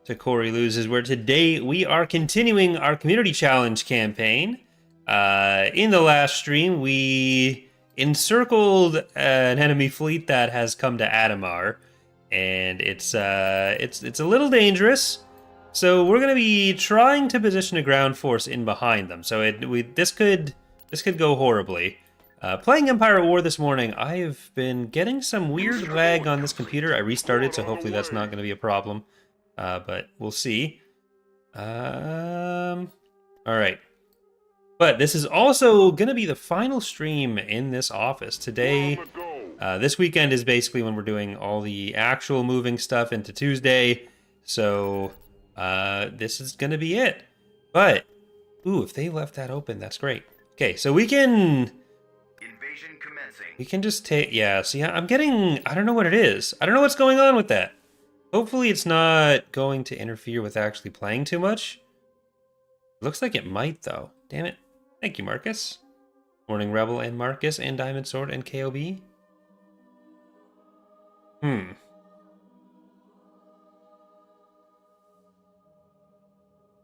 to Corey Loses, where today we are continuing our community challenge campaign. In the last stream, we encircled an enemy fleet that has come to Adamar, and it's a little dangerous. So we're going to be trying to position a ground force in behind them. So this could go horribly. Playing Empire at War this morning, I've been getting some weird lag on this computer. I restarted, so hopefully that's not going to be a problem. But we'll see. All right. But this is also going to be the final stream in this office. Today, this weekend is basically when we're doing all the actual moving stuff into Tuesday. So this is going to be it. But, ooh, if they left that open, that's great. Okay, so we can... Invasion commencing. We can just take... Yeah, see, I'm getting... I don't know what it is. I don't know what's going on with that. Hopefully it's not going to interfere with actually playing too much. Looks like it might, though. Damn it. Thank you, Marcus. Morning Rebel and Marcus and Diamond Sword and KOB.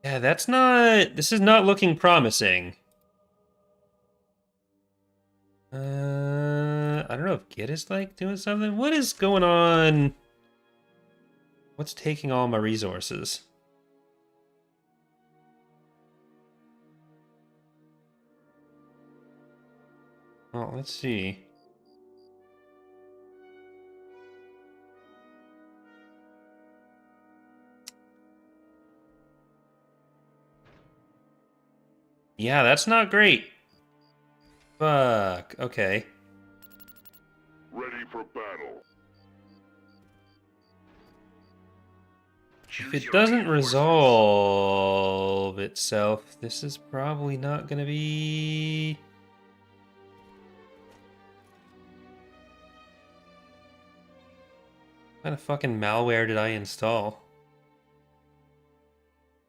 Yeah, that's not... This is not looking promising. I don't know if Git is, like, doing something. What is going on? What's taking all my resources? Well, let's see. Yeah, that's not great. Fuck. Okay. Ready for battle. If it doesn't resolve itself, this is probably not going to be... What kind of fucking malware did I install?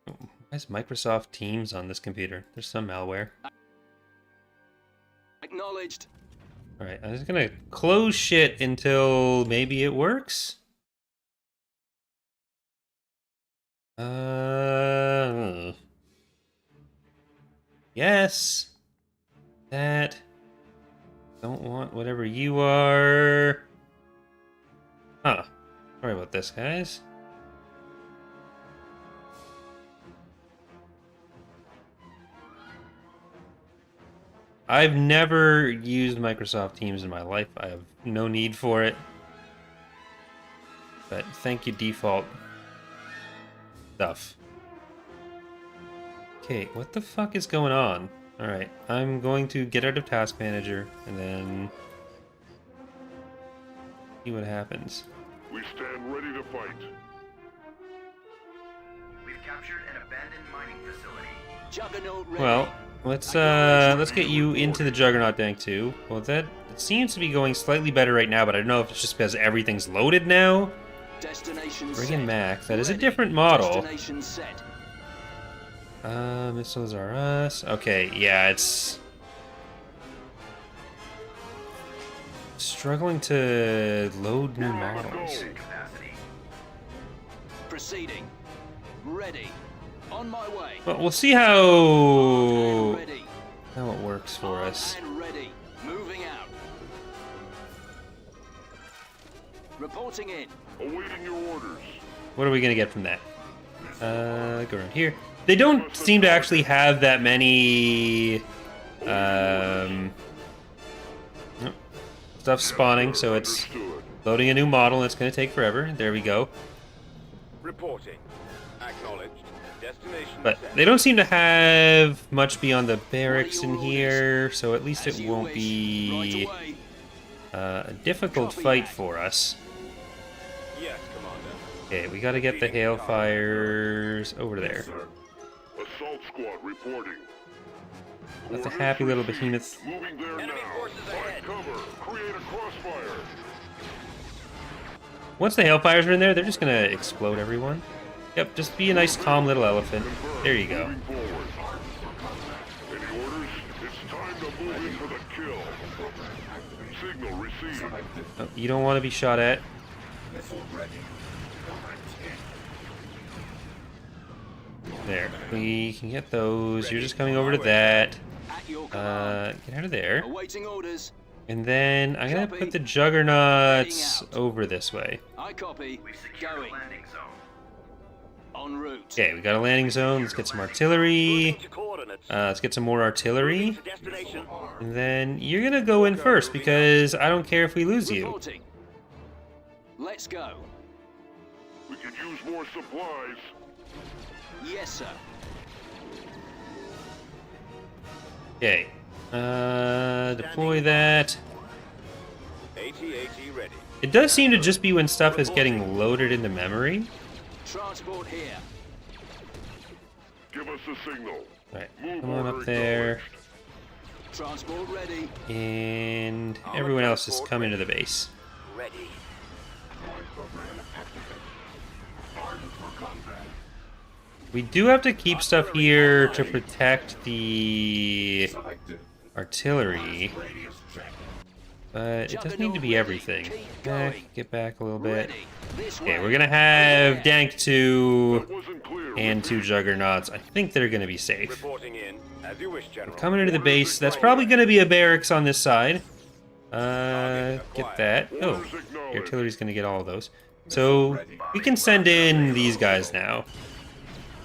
Why is Microsoft Teams on this computer? There's some malware. Acknowledged. Alright, I'm just gonna close shit until maybe it works. Yes. That. Don't want whatever you are. Huh. Sorry about this, guys. I've never used Microsoft Teams in my life. I have no need for it. But thank you, default stuff. Okay, what the fuck is going on? Alright, I'm going to get out of Task Manager and then see what happens. We stand ready to fight. We've captured an abandoned mining facility. Juggernaut ready. Well, let's get you into the Juggernaut tank too. Well, that it seems to be going slightly better right now, but I don't know if it's just because everything's loaded now. Destination Friggin' set. Mac, that is a Ready. different model. Destination set. Missiles are us. Okay, yeah, it's struggling to load new models. Capacity. Proceeding. Ready. On my way. But we'll see how Ready. it works for us. And ready. Moving out. Reporting in. Awaiting your orders. What are we gonna get from that? Go around here. They don't seem to actually have that many stuff spawning, so it's Understood. loading a new model and it's gonna take forever. There we go. Reporting. Acknowledged. Destination But set. they don't seem to have much beyond the barracks in here, so at least it won't be Right away. a difficult fight for us. Yes, Commander. Okay, we gotta get the Hailfires over there. Assault squad reporting. That's a Orders happy little received. behemoth. Moving there Enemy now. forces Find ahead. cover. Create a crossfire. Once the Hailfires are in there, they're just gonna explode everyone. Yep, just be a nice calm little elephant. Confirmed. There you go. Moving forward. Any orders? It's time to move in for the kill. Signal received. Oh, you don't want to be shot at. There. We can get those. You're just coming over to that. At your command. Get out of there. Awaiting orders. And then I'm going to Copy. put the juggernauts Heading out. over this way. I copy. We've secured Going. a landing zone. En route. Okay, we got a landing zone. Let's get some artillery. To coordinates. Let's get some more artillery. To destination. And then you're going to go in first because I don't care if we lose you. Reporting. Let's go. We could use more supplies. Yes, sir. Okay. Deploy that. AT-AT ready. It does seem to just be when stuff is getting loaded into memory. Transport here. Give us a signal. Alright, Move come on order up there. acknowledged. Transport ready. And everyone else just come into the base. Ready. We do have to keep stuff here to protect the artillery. But it doesn't need to be everything. Get back a little bit. Ready. This Okay, way. we're gonna have Over there. Dank 2 Wasn't clear. and 2 Juggernauts. I think they're gonna be safe. Reporting in. As you wish, General. Coming into the base. That's probably gonna be a barracks on this side. Get that. Oh, the artillery's gonna get all of those. So we can send in these guys now.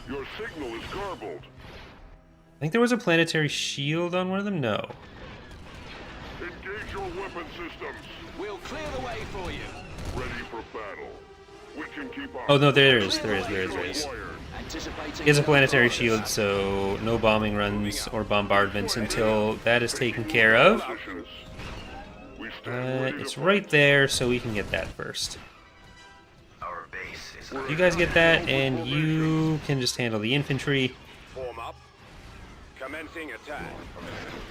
Your signal is garbled. I think there was a planetary shield on one of them. No. Engage your weapon systems. We'll clear the way for you. Ready for battle. We can keep our Oh no, there is. There is. wired. Anticipating. He has a planetary shield, so no bombing runs or bombardments until that is taken care of. Positions. We stand ready It's to right there, so we can get that first. Our base is You guys get that, and you can just handle the infantry. Form up. Commencing attack.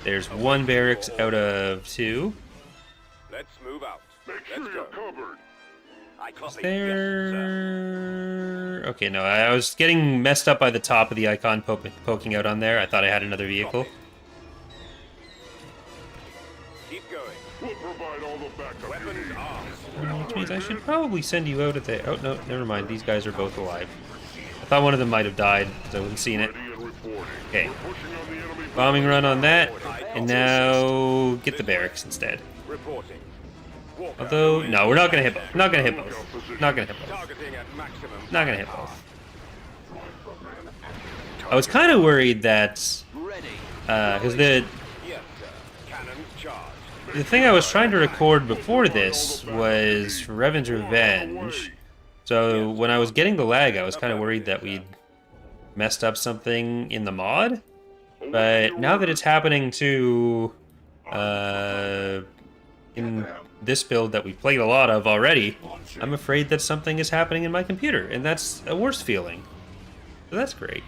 There's 1 barracks out of 2. Let's move out. Make Let's sure you're go. covered. I copy. There. Okay, no, I was getting messed up by the top of the icon poking out on there. I thought I had another vehicle. Keep going. We'll provide all the backup you Weapons need. armed. Which means I should probably send you out at the. Oh no, never mind. These guys are both alive. I thought one of them might have died because I wasn't seeing it. Ready and reporting. Okay. We're pushing on the enemy. Bombing run on that, and now get the barracks instead. Reporting. Walker. Although, no, we're not gonna hit both. Not gonna hit both. Not gonna hit both. Targeting at maximum. Not gonna hit both. I was kind of worried that Ready. because the Yes, sir. Cannons charged. the thing I was trying to record before this was Revan's Revenge. So when I was getting the lag, I was kind of worried that we'd messed up something in the mod. But now that it's happening to in this build that we've played a lot of already, I'm afraid that something is happening in my computer, and that's a worse feeling. So that's great.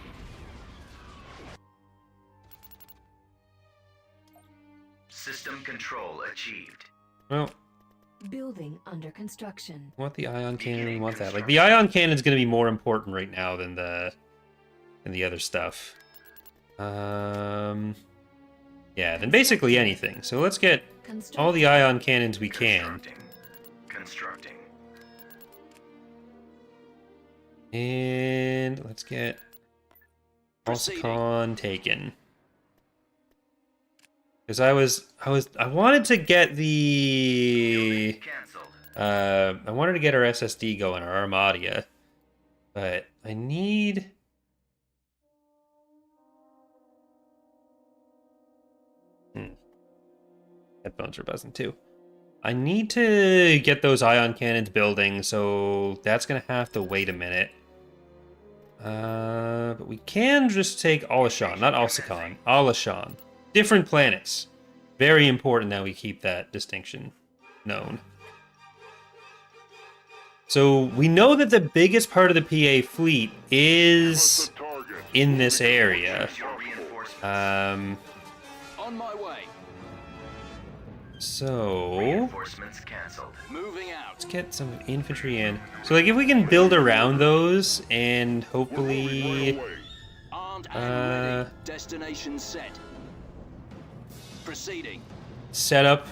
system control achieved. Well, Building under construction. I want the ion cannon. We want that. Like the ion cannon's going to be more important right now than the other stuff. Yeah, then basically anything. So let's get all the ion cannons we can. Constructing. And let's get Alsacon taken. Because I wanted to get the Cancelled. I wanted to get our SSD going, our Armadia, but I need headphones are buzzing too. I need to get those ion cannons building, so that's gonna have to wait a minute. But we can just take Alashan, not Alsacon, Alashan. Different planets. Very important that we keep that distinction known. So we know that the biggest part of the PA fleet is The target. in this area. Your reinforcements. On my way. So Reinforcements cancelled. Moving out. let's get some infantry in. So like if we can build around those and We're moving right hopefully away. Armed and ready. Destination set. Proceeding. set up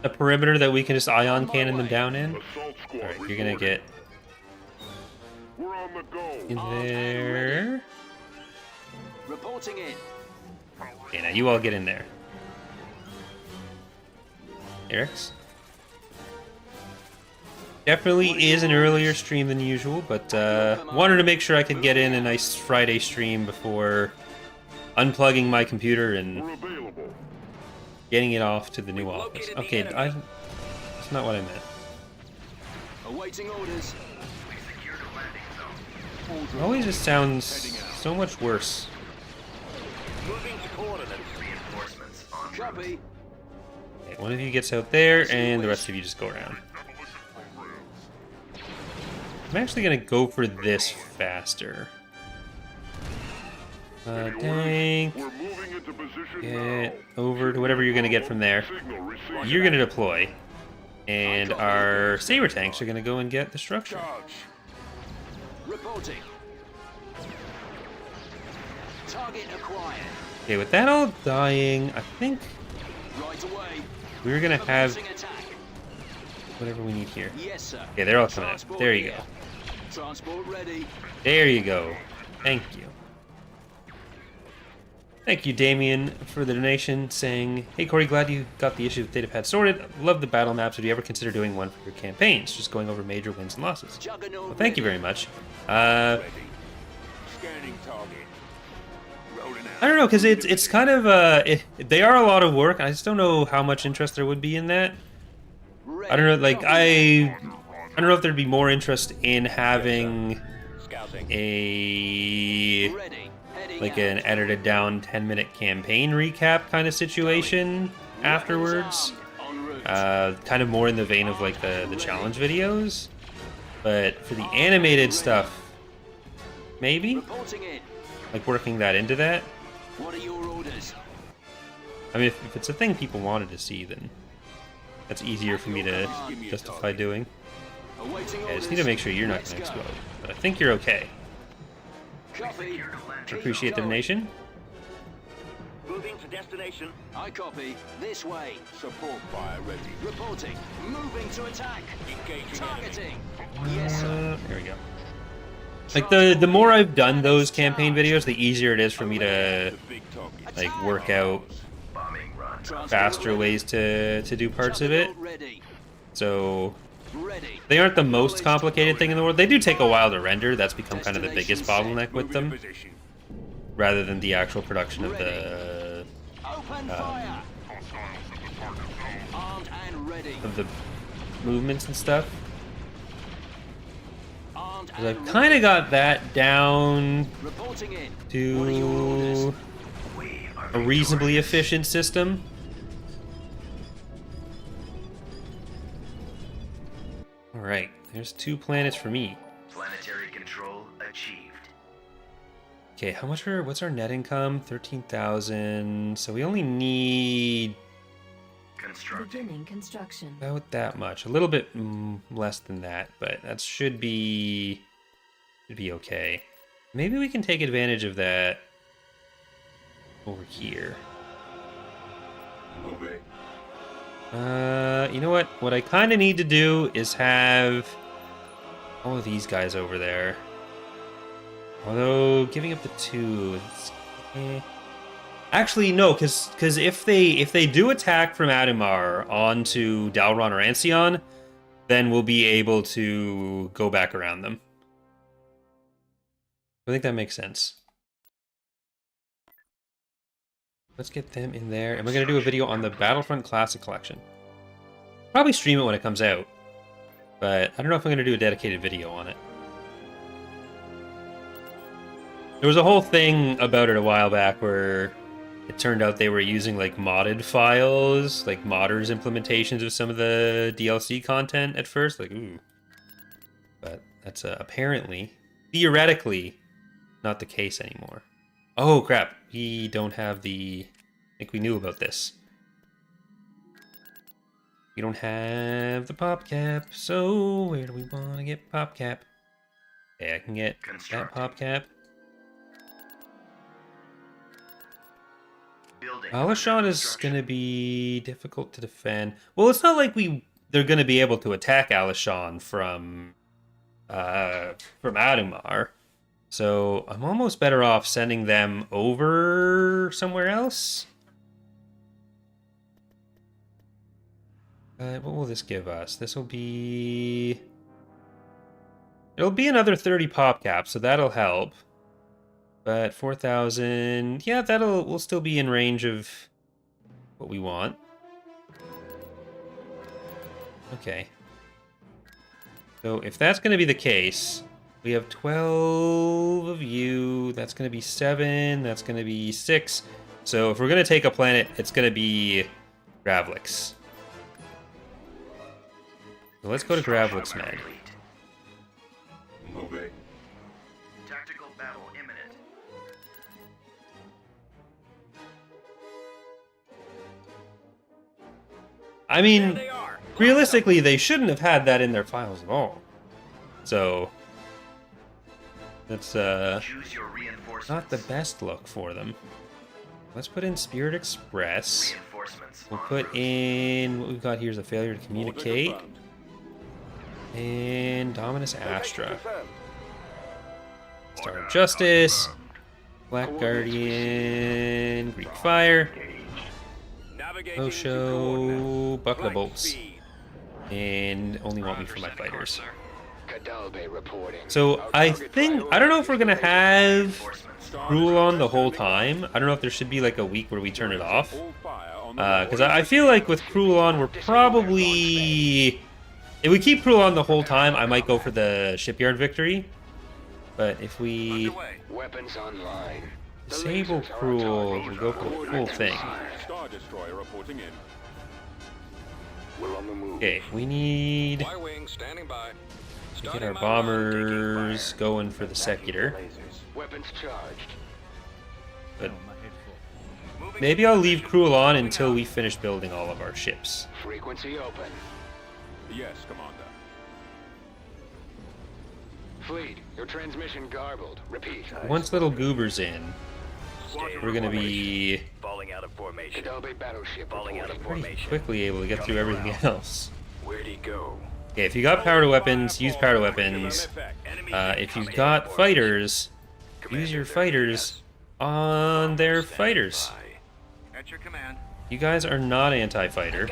a perimeter that we can just ion cannon them down in. Assault squad Alright, you're gonna reporting. get We're on the go. in there. Reporting in. Okay, now you all get in there. Eric's. Definitely is an earlier stream than usual, but wanted to make sure I could get in a nice Friday stream before unplugging my computer and We're available. getting it off to the new office. Okay, that's not what I meant. Awaiting orders. We secured a landing zone. It always just sounds so much worse. Moving to coordinates. Reinforcements en route. Copy. Okay, one of you gets out there, and the rest of you just go around. I'm actually gonna go for this faster. Tank. We're moving into position Get now. over to whatever you're gonna get from there. Signal received. You're gonna deploy, and our saber tanks are gonna go and get the structure. Charge. Reporting. Target acquired. Okay, with that all dying, I think Right away. we're gonna have Commencing attack. whatever we need here. Yes, sir. Okay, they're all coming out. Transport There you here. go. Transport ready. There you go. Thank you. Thank you, Damien, for the donation, saying, "Hey, Corey, glad you got the issue with Datapad sorted. Love the battle maps. Would you ever consider doing one for your campaigns? Just going over major wins and losses." Juggernaut. Well, thank you very much. Ready. Scanning target. Rolling out. I don't know, because it's kind of they are a lot of work. I just don't know how much interest there would be in that. I don't know, like I don't know if there'd be more interest in having Scouting. a Ready. Heading like out. an edited down 10-minute campaign recap kind of situation afterwards. En route. Kind of more in the vein of like the challenge videos. But for the animated stuff, maybe Reporting in. like working that into that. What are your orders? I mean, if it's a thing people wanted to see, then that's easier for me to justify doing. Awaiting I orders. just need to make sure you're not Let's going to go. explode. But I think you're okay. Copy. Secured a landing I appreciate the donation. Moving to destination. I copy. This way. Support fire ready. Reporting. Moving to attack. Engaging enemy. Targeting. Yes, sir. There we go. Like the more I've done those campaign videos, the easier it is for me to The big target. like work out bombing run. Transport faster ready. ways to do parts of it. Juggernaut ready. So Ready. they aren't the most complicated thing in the world. They do take a while to render. That's become kind of the biggest bottleneck with Moving them, to position. rather than the actual production of the Open fire. Armed and ready. movements and stuff. Armed 'Cause and I've kind of got that down reporting in. What are your orders? to We are a reasonably victorious. efficient system. All right, there's 2 planets for me. Planetary control achieved. Okay, what's our net income? 13,000. So we only need Constructing. Beginning construction. about that much. A little bit less than that, but that should be okay. Maybe we can take advantage of that over here. Moving. You know what? What I kind of need to do is have all of these guys over there. Although giving up the 2, actually no, because if they do attack from Adumar onto Dalron or Ancion, then we'll be able to go back around them. I think that makes sense. Let's get them in there, and we're gonna do a video on the Battlefront Classic Collection. Probably stream it when it comes out, but I don't know if I'm gonna do a dedicated video on it. There was a whole thing about it a while back where it turned out they were using like modded files, like modders implementations of some of the DLC content at first, like ooh. But that's apparently, theoretically, not the case anymore. Oh crap, we don't have the, I think we knew about this. We don't have the pop cap, so where do we want to get pop cap? Okay, I can get that Constructing. pop cap. Building. Alashon is Construction. going to be difficult to defend. Well, it's not like they're going to be able to attack Alashon from Adumar. So I'm almost better off sending them over somewhere else. What will this give us? This will be... It'll be another 30 pop caps, so that'll help. But 4,000... Yeah, we'll still be in range of what we want. Okay. So if that's going to be the case, we have 12 of you. That's going to be 7. That's going to be 6. So if we're going to take a planet, it's going to be Gravlix. So let's go to Gravlix, man. Moving. Tactical battle imminent. I mean, realistically, they shouldn't have had that in their files at all. So that's Choose your reinforcements. not the best look for them. Let's put in Spirit Express. Reinforcements. We'll en put route. in what we've got here is a failure to communicate. Order confirmed. And Dominus Astra. Confirmed. Star of Justice. Black Guardian. Greek Fire. Navigating to Osho. coordinates. Buckler Flight Bolts. speed. And only want me for my fighters. Cadalbe reporting. So I don't know if we're gonna have Reinforcements. Cruel on the whole time. I don't know if there should be like a week where we turn it off. All fire on the Because I feel like with Cruel on, we're probably... If we keep Cruel on the whole time, I might go for the Shipyard victory. But if we underway. Weapons online. The disable lasers are on Cruel, target. we'll go for the full thing. Star Destroyer reporting in. We're on the move. Okay, we need to Y-wing standing by. get our bombers going for the Secular. Weapons charged. But maybe I'll leave Cruel on until we finish building all of our ships. Frequency open. Yes, Commander. Fleet, your transmission garbled. Repeat. Once little Goober's in, we're gonna be Falling out of formation. Cadalbe battleship Falling out of reporting. pretty quickly able to get through everything else. Where'd he go? Okay, if you got power to weapons, use power to weapons. If you've got fighters, use your fighters on their fighters. At your command. You guys are not anti-fighter.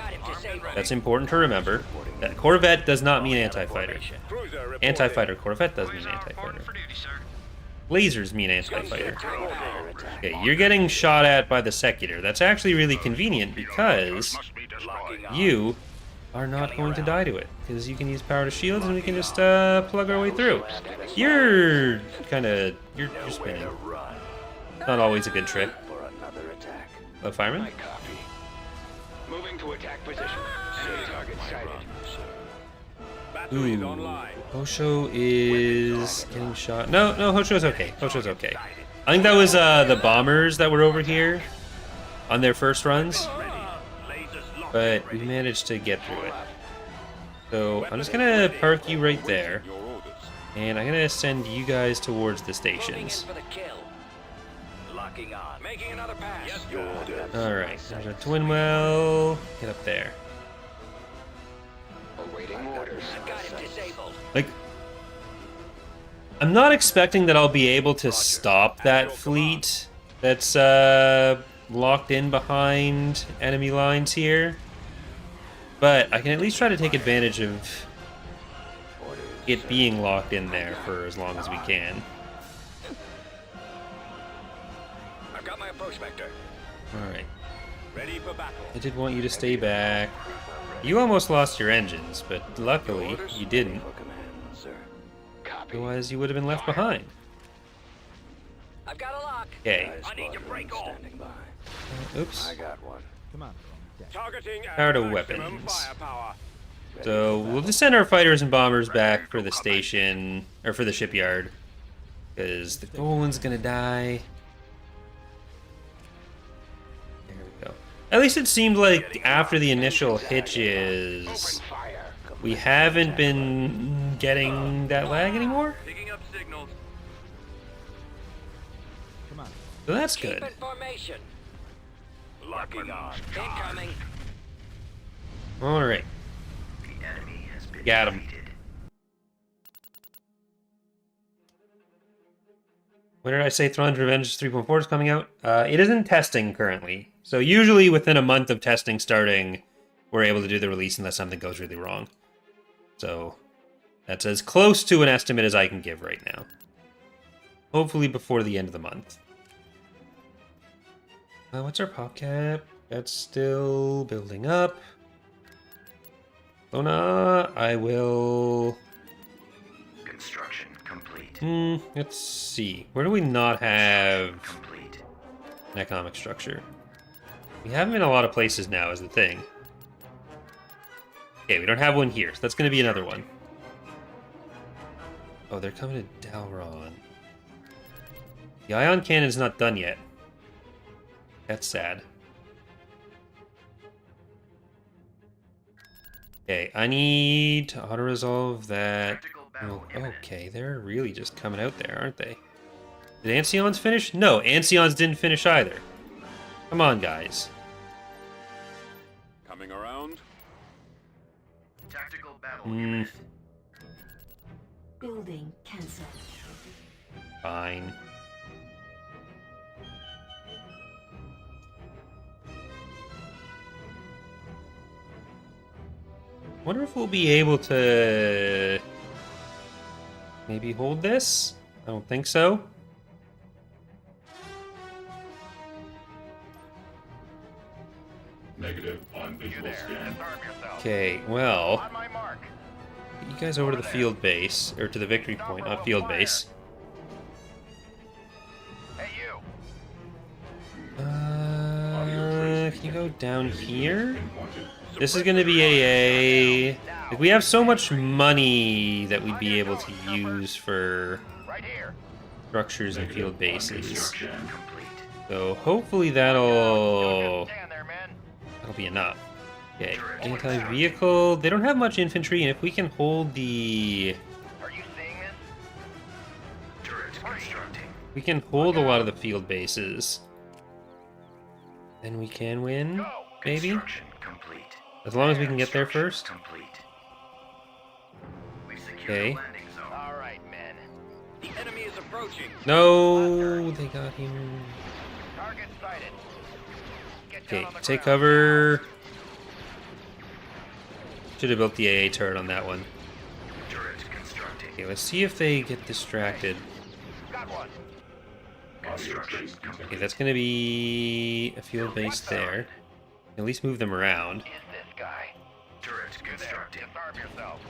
That's important to remember. That Corvette does not mean anti-fighter. Cruiser reporting. Anti-fighter Corvette does mean anti-fighter. Lasers mean anti-fighter. Okay, you're getting shot at by the Secular. That's actually really convenient because Must be destroyed. you are not going to die to it. Because you can use power to shields and we can just plug our way through. You're you're spinning. Not always a good trick. For another attack. Oh, fireman? I copy. Moving to attack position. Enemy target sighted. Batteries Ooh. online. Hosho is getting shot. No, Hosho's okay. Hosho's okay. I think that was the bombers that were over here on their first runs, Lasers locked. but we managed to get through it. So I'm just gonna park you right there, Your orders. and I'm gonna send you guys towards the stations. For the kill. Locking on. Making another pass. Yes, All right, there's a twin well. Get up there. Awaiting orders. Got him disabled. Like, I'm not expecting that I'll be able to stop that fleet that's locked in behind enemy lines here, but I can at least try to take advantage of it being locked in there for as long as we can. I've got my approach vector. All right, Ready for battle. I did want you to stay back. You almost lost your engines, but luckily you didn't. Copy. Otherwise, you would have been left behind. I've got a lock. Okay. I need to break off. Oops. Targeting Power to maximum weapons. Firepower. So we'll just send our fighters and bombers back for the station, or for the shipyard, because the Golan's gonna die. There we go. At least it seemed like after the initial hitches, Open fire. we haven't been getting that lag anymore. Picking up signals. So that's Keep good. in formation. Locking on. Incoming. All right. The enemy has been Got 'em. defeated. When did I say Thrawn's Revenge 3.4 is coming out? It is in testing currently. So usually within a month of testing starting, we're able to do the release unless something goes really wrong. So that's as close to an estimate as I can give right now. Hopefully before the end of the month. What's our pop cap? That's still building up. Lona, I will... Construction complete. Let's see. Where do we not have Complete. an economic structure? We have them in a lot of places now is the thing. Okay, we don't have one here, so that's going to be another one. Oh, they're coming to Dalron. The ion cannon's not done yet. That's sad. Okay, I need to auto-resolve that. Oh, okay, they're really just coming out there, aren't they? Did Ancions finish? No, Ancions didn't finish either. Come on, guys. Coming around. Tactical battle. Building cancelled. Fine. Wonder if we'll be able to maybe hold this? I don't think so. Negative on visual scan. Okay, well, On my mark. get you guys over to the field base, or to the victory point, not field base. Hey, you. Can you go down here? This is going to be a... Like, we have so much money that we'd be able to use for Right here. structures and field bases. Complete. So hopefully that'll Stand there, man. be enough. Okay, anti-vehicle. They don't have much infantry, and if we can hold the... Are you seeing this? Turret constructing. We can hold a lot of the field bases. Then we can win, maybe? Construction complete. As long as we can get there first. Complete. We've secured Okay. the landing zone. All right, men. The enemy is approaching. No, they got him. Target sighted. Get down Okay, on the take ground. cover. Should have built the AA turret on that one. Turret constructing. Okay, let's see if they get distracted. Got one. Construction complete. Okay, that's gonna be a field base there. At least move them around. Is this guy? Turret You there. constructing. Disarm yourself.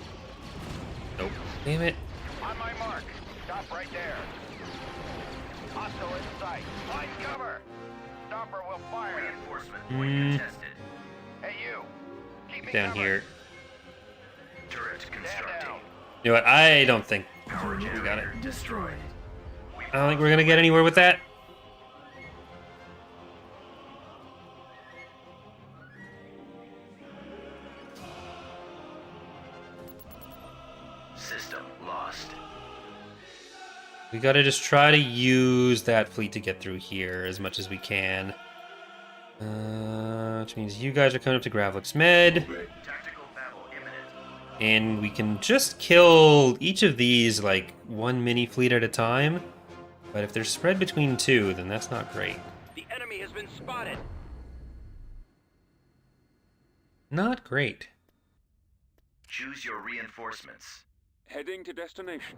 Nope. Damn it. On my mark. Stop right there. Hostile in sight. Find cover. Stopper will fire. Reinforcement point tested. Hey, you. Keep me Down covered. here. Turret Stand constructing. down. You know what? I don't think Power we got it. generator destroyed. I don't think we're gonna get anywhere with that. System lost. We gotta just try to use that fleet to get through here as much as we can. Which means you guys are coming up to Gravlix Med, Tactical battle imminent. and we can just kill each of these like one mini fleet at a time. But if they're spread between two, then that's not great. The enemy has been spotted. Not great. Choose your reinforcements. Heading to destination.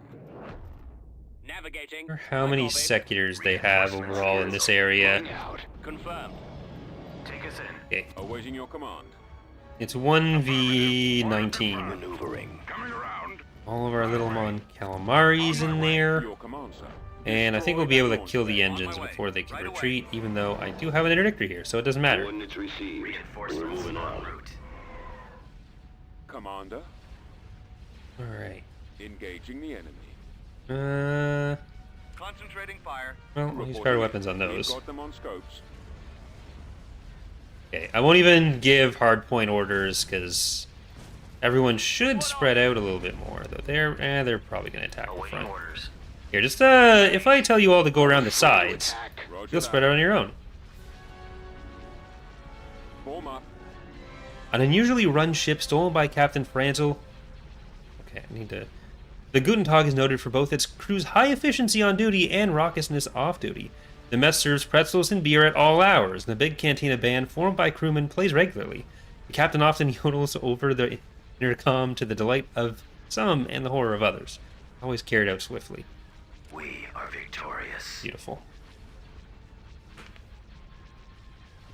Navigating. I wonder how many sectors they have overall in this area. Confirmed. Take us in. Okay, Awaiting your command. it's 1v19. Maneuvering. Coming around. All of our little Mon Calamaris in there. Your command, sir. And I think we'll be able to kill the engines before they can retreat, even though I do have an interdictor here, so it doesn't matter. Coordinates received. Reinforcements en route. Commander, Alright. engaging the enemy. Concentrating fire. Well, we'll use Reporting power in. weapons on We've those. got them on scopes. Okay, I won't even give hardpoint orders, because everyone should spread out a little bit more, though they're probably going to attack the Awaiting front. orders. Here, just, if I tell you all to go around the sides, Roger you'll that. spread out on your own. Form up. An unusually run ship stolen by Captain Franzel. Okay, I need to The Guten Tag is noted for both its crew's high efficiency on duty and raucousness off duty. The mess serves pretzels and beer at all hours, and the big cantina band, formed by crewmen, plays regularly. The captain often yodels over the intercom to the delight of some and the horror of others. Always carried out swiftly. We are victorious. Beautiful.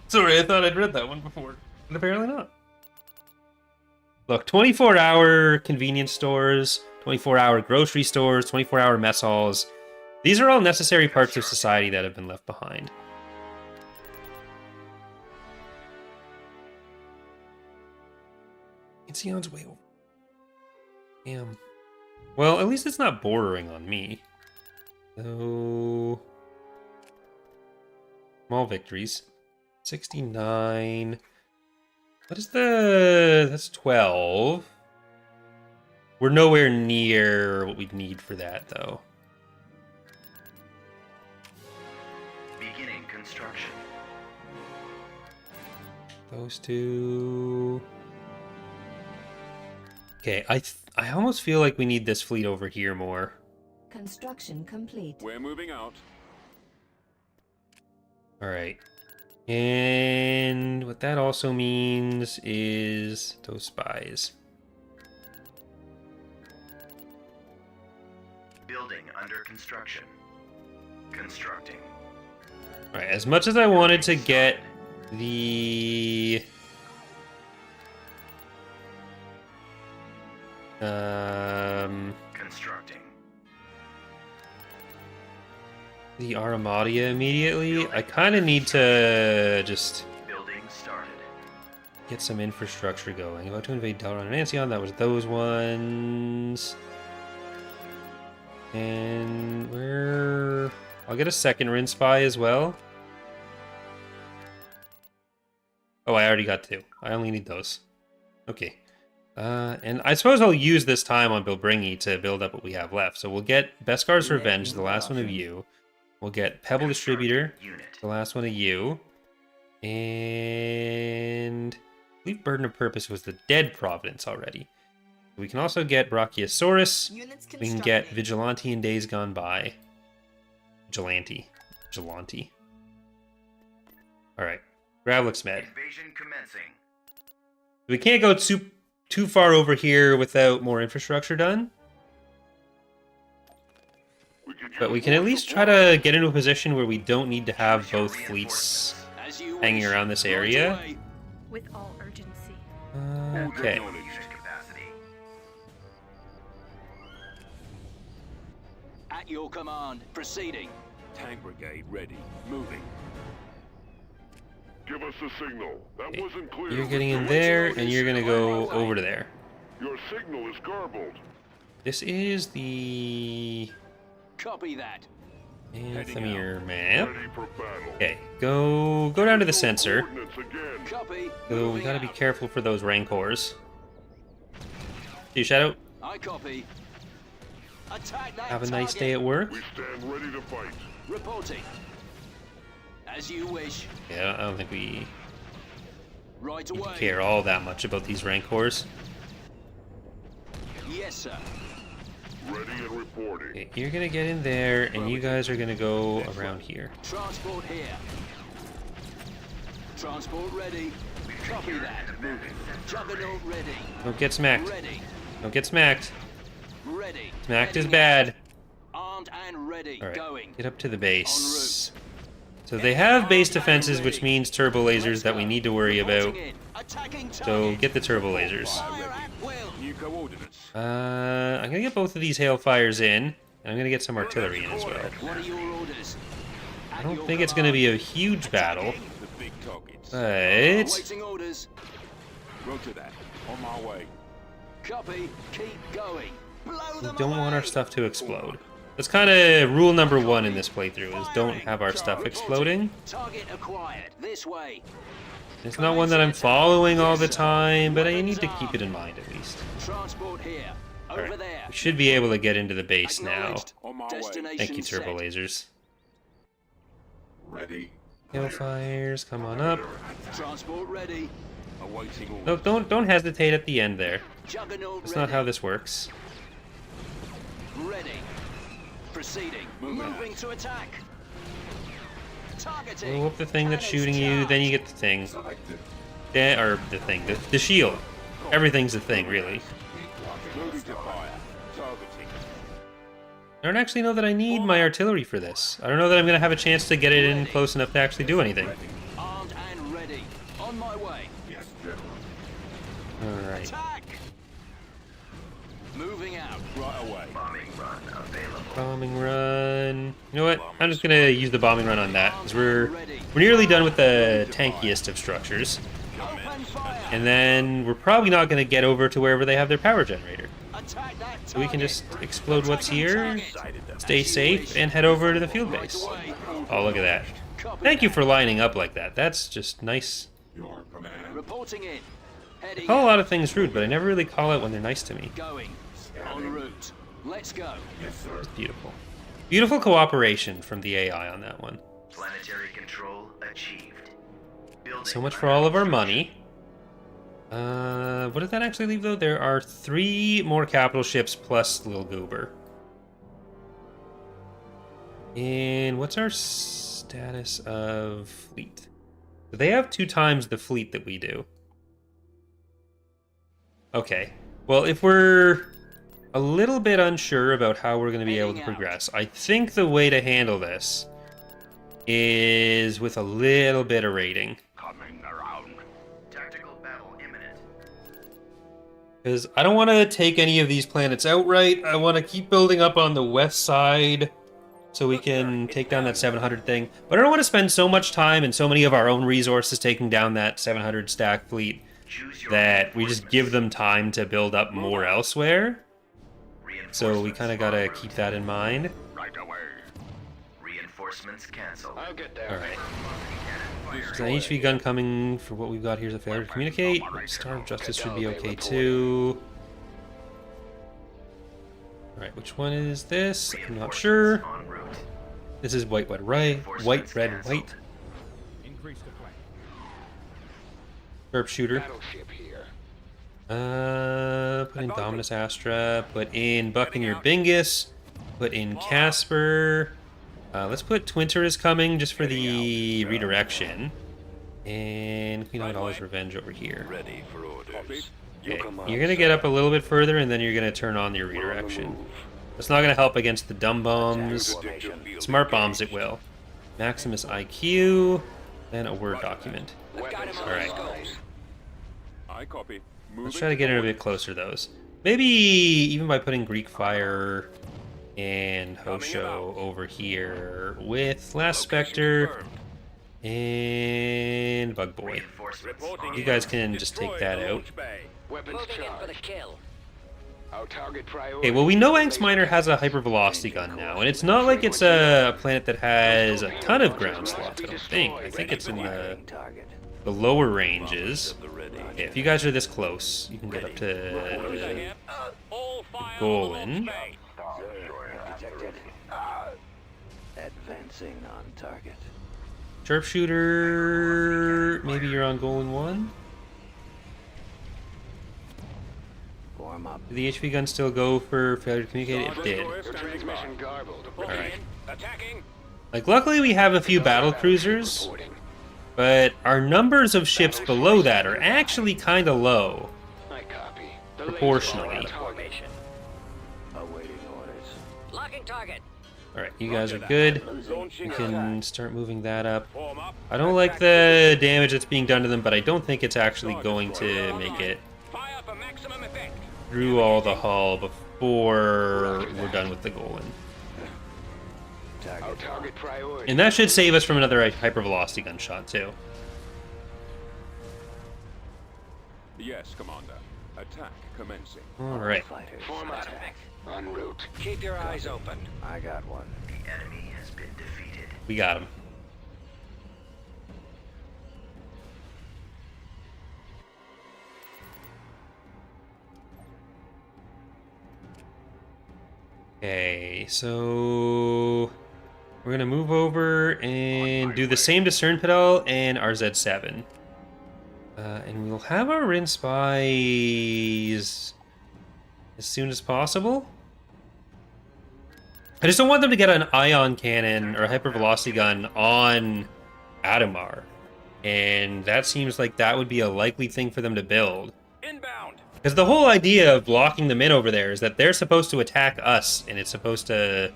Sorry, I thought I'd read that one before, but apparently not. Look, 24-hour convenience stores, 24-hour grocery stores, 24-hour mess halls. These are all necessary parts of society that have been left behind. Incion's way over. Damn. Well, at least it's not bordering on me. So... small victories. 69. What is the... that's 12. We're nowhere near what we'd need for that, though. Beginning construction. Those two... okay, I almost feel like we need this fleet over here more. Construction complete. We're moving out. Alright. And what that also means is those spies. Building under construction. Constructing. Alright, as much as I wanted to get the... Constructing. the Armadia immediately, I kind of need to just Building started. get some infrastructure going. About to invade Delron and Ancion, that was those ones. And where... I'll get a second Rin Spy as well. Oh, I already got two. I only need those. Okay. And I suppose I'll use this time on Bilbringi to build up what we have left. So we'll get Beskar's Revenge, the last one of you. We'll get Pebble Distributor, Unit. the last one of you. And I believe Burden of Purpose was the Dead Providence already. We can also get Brachiosaurus. We can get Vigilante in Days Gone By. Vigilante. Alright. Gravlix Med. Invasion commencing. We can't go too far over here without more infrastructure done. But we can at least try to get into a position where we don't need to have both fleets hanging around this area. With all urgency. Okay. Unit capacity. At your command, proceeding. Tank brigade ready. Moving. Give us a signal. That Okay. wasn't clear. You're getting in there, and you're gonna go over to there. Your signal is garbled. This is the Copy that. Anthamir map. Ready for battle. Okay, go down to the sensor. Coordinates again. Copy. So we Moving gotta be out. careful for those Rancors. See you, Shadow. I copy. Attack that Have a nice target. day at work. We stand ready to fight. Reporting. As you wish. Yeah, I don't think we Right need to away. care all that much about these Rancors. Yes, sir. Ready and reporting. Okay, you're gonna get in there, and you guys are gonna go around here. Transport here. Transport ready. Copy that. Juggernaut ready. Don't get smacked. Ready. Don't get smacked. Ready. Smacked is Heading bad. out. Armed and ready. Alright, Going. get up to the base. So they have base defenses, which means turbo lasers that we need to worry about. Reporting in. Attacking So target. get the turbo lasers. Fire at will. New coordinates. I'm gonna get both of these Hailfires in, and I'm gonna get some artillery in as well. What are your orders? I don't think it's gonna be a huge battle, The big targets. but Awaiting orders. Roger that. On my way. Copy. Keep going. Blow we them don't want our away. stuff to explode. That's kind of rule number one in this playthrough, is don't have our stuff exploding. Target acquired. This way. It's not one that I'm following all the time, but I need to keep it in mind at least. Transport here. Over Alright, there. we should be able to get into the base now. Acknowledged. On my way. Destination Thank you, turbo set. lasers. Ready. Hailfires, come on up. Transport ready. Awaiting orders. No, don't hesitate at the end there. Juggernaut That's ready. not how this works. Ready. Proceeding. Moving to attack. Targeting. Blow up the thing that's Cannons shooting you, then you get the thing. Or the thing, the shield. Everything's a thing, really. Moving to fire. Targeting. I don't actually know that I need my artillery for this. I don't know that I'm going to have a chance to get it in close enough to actually do anything. Armed and ready. On my way. Alright. Attack. Moving out. Right away. Bombing run available. Bombing run. You know what? I'm just going to use the bombing run on that, because we're nearly done with the tankiest of structures. Open fire. And then we're probably not going to get over to wherever they have their power generator. Attack that So we can target. just explode what's here, Target. stay safe, and head over to the field base. Oh, look at that. Thank you for lining up like that. That's just nice. Reporting in. Heading I call a lot of things rude, but I never really call out when they're nice to me. Going. En route. Let's go. It's beautiful. Beautiful cooperation from the AI on that one. Planetary control achieved. Building So much for under all of our construction. money. What did that actually leave, though? There are 3 more capital ships plus Lil Goober. And what's our status of fleet? Do they have 2 times the fleet that we do? Okay. Well, if we're a little bit unsure about how we're going to be able to progress, I think the way to handle this is with a little bit of raiding. Coming around. Tactical battle imminent. Because I don't want to take any of these planets outright. I want to keep building up on the west side so we can take down that 700 thing. But I don't want to spend so much time and so many of our own resources taking down that 700 stack fleet Choose your that we just give them time to build up more elsewhere. So we kind of got to keep that in mind. Right away. Reinforcements canceled. I'll get there. Alright. There's an HV gun coming for what we've got here is a failure to communicate. Star of Justice should be okay too. Alright, which one is this? I'm not sure. En route. This is white, red, right? White, red, white. Sharpshooter. Put in Dominus Astra. Put in Buccaneer Bingus. Put in Casper. Let's put Twinter is coming just for the redirection. And Queen Amidala's Revenge over here. Ready for orders. Okay. You're gonna get up a little bit further, and then you're gonna turn on your redirection. That's not gonna help against the dumb bombs. Smart bombs it will. Maximus IQ, then a Word document. Alright. I copy. Let's try to get in a bit closer, those. Maybe even by putting Greek Fire and Hosho over here with Last Spectre and Bug Boy. Reinforcements. You guys can just take that out. Weapons charged. Our target priority. Okay, well we know Angst Miner has a hypervelocity gun now, and it's not like it's a planet that has a ton of ground slots, I don't think. I think it's in the lower ranges. Okay, if you guys are this close, you can get up to Golan. Detected. Advancing on target. Sharpshooter, maybe you're on Golan 1? Warm up. Did the HV gun still go for failure to communicate? It did. Transmission garbled. Alright. Like, luckily we have a few battle cruisers, but our numbers of ships below that are actually kind of low, I copy. proportionally. Formation. Awaiting orders. Locking target. Alright, you guys are good. You can start moving that up. I don't like the damage that's being done to them, but I don't think it's actually going to make it Fire for maximum effect. through all the hull before we're done with the Golan. Our target priority. And that should save us from another hypervelocity gunshot, too. Yes, Commander. Attack commencing. Alright. Fighters. Form attack. En route. Keep your eyes open. I got one. The enemy has been defeated. We got him. Okay, so we're gonna move over and do the same to Cernpedal and RZ7. And we'll have our Rin spies as soon as possible. I just don't want them to get an ion cannon or a hypervelocity gun on Adamar. And that seems like that would be a likely thing for them to build. Inbound. Because the whole idea of blocking them in over there is that they're supposed to attack us, and it's supposed to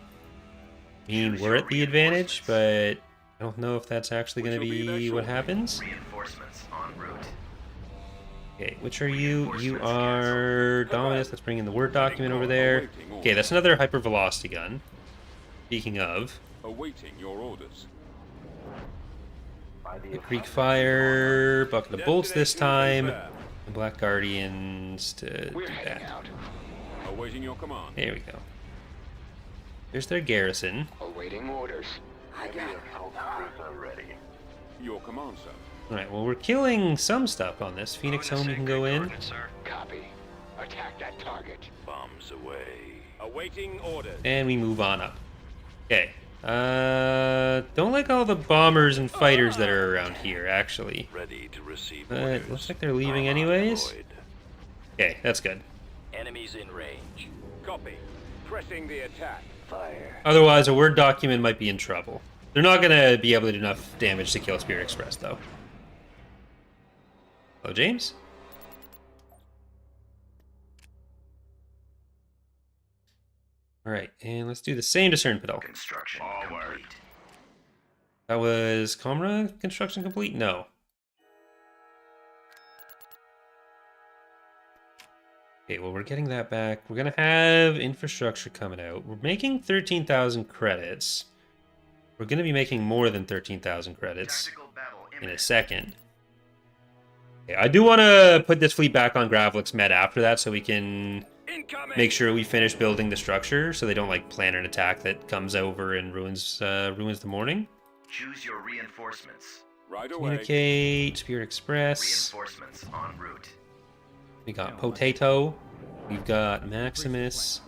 mean we're at the advantage, but I don't know if that's actually going to be what happens. Reinforcements en route. Okay, which are you? You are Dominus. Let's bring in the Word document over there. Okay, that's another hypervelocity gun. Speaking of, Awaiting your orders. the Greek Fire, Bucket of Bolts this time, and Black Guardians to do that. Awaiting your command. There we go. There's their garrison. Awaiting orders. Heavy assault cruiser ready. Your command, sir. Alright, well, we're killing some stuff on this. Phoenix Home, you can go in. Copy. Attack that target. Bombs away. Awaiting orders. And we move on up. Okay. Don't like all the bombers and fighters that are around here, actually. Ready to receive But orders. looks like they're leaving anyways. Okay, that's good. Enemies in range. Copy. Pressing the attack. Fire. Otherwise, a Word document might be in trouble. They're not going to be able to do enough damage to kill Spirit Express, though. Hello, James? Alright, and let's do the same to Cernpedal. Construction complete. That was Comra construction complete? No. Okay, well, we're getting that back. We're going to have infrastructure coming out. We're making 13,000 credits. We're going to be making more than 13,000 credits Tactical battle in a imminent. second. Okay, I do want to put this fleet back on Gravlix Med after that so we can Incoming. make sure we finish building the structure so they don't like plan an attack that comes over and ruins the morning. Choose your reinforcements. Right away. Communicate, Spirit Express. Reinforcements en route. We got Potato. We've got Maximus.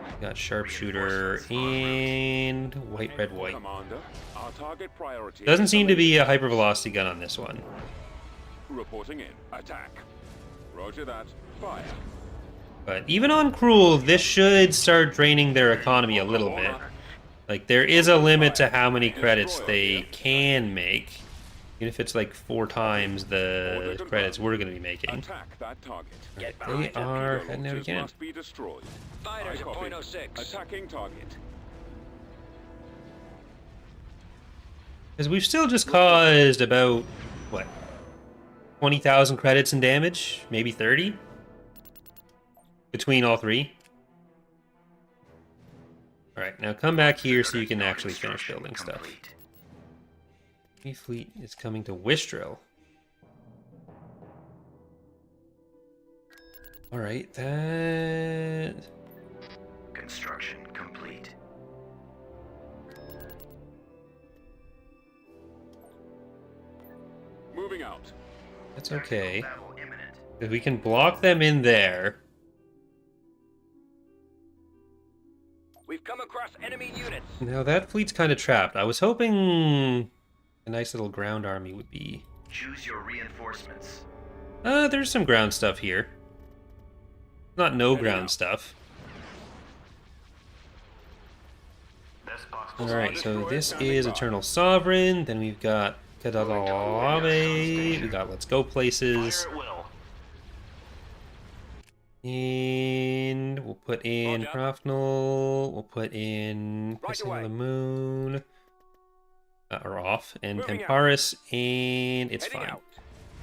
We got Sharpshooter and White, Red, White. Commander, our target priority. Doesn't seem to be a hypervelocity gun on this one. Reporting in. Attack. Roger that. Fire. But even on Cruel, this should start draining their economy a little bit. Like, there is a limit to how many credits they can make. Even if it's like 4 times the credits we're going to be making. Attack that target. Right, they are heading out Launchers again. must be destroyed. Fighters I at copy. point oh six. Attacking target. Because we've still just caused about, what, 20,000 credits in damage? Maybe 30? Between all three. Alright, now come back here so you can actually finish building stuff. Complete. Enemy fleet is coming to Wistrel. Alright, that... Construction complete. Moving out. That's okay. Tactical battle imminent. If we can block them in there... We've come across enemy units. Now that fleet's kind of trapped. I was hoping a nice little ground army would be... Choose your reinforcements. There's some ground stuff here. Not no ground stuff. Alright, so this is Eternal Sovereign. Then we've got Kadalave. We got Let's Go Places. And we'll put in Profnal. We'll put in Pissing on the Moon. Or off. And Moving out. Temparis. And it's Heading fine. out.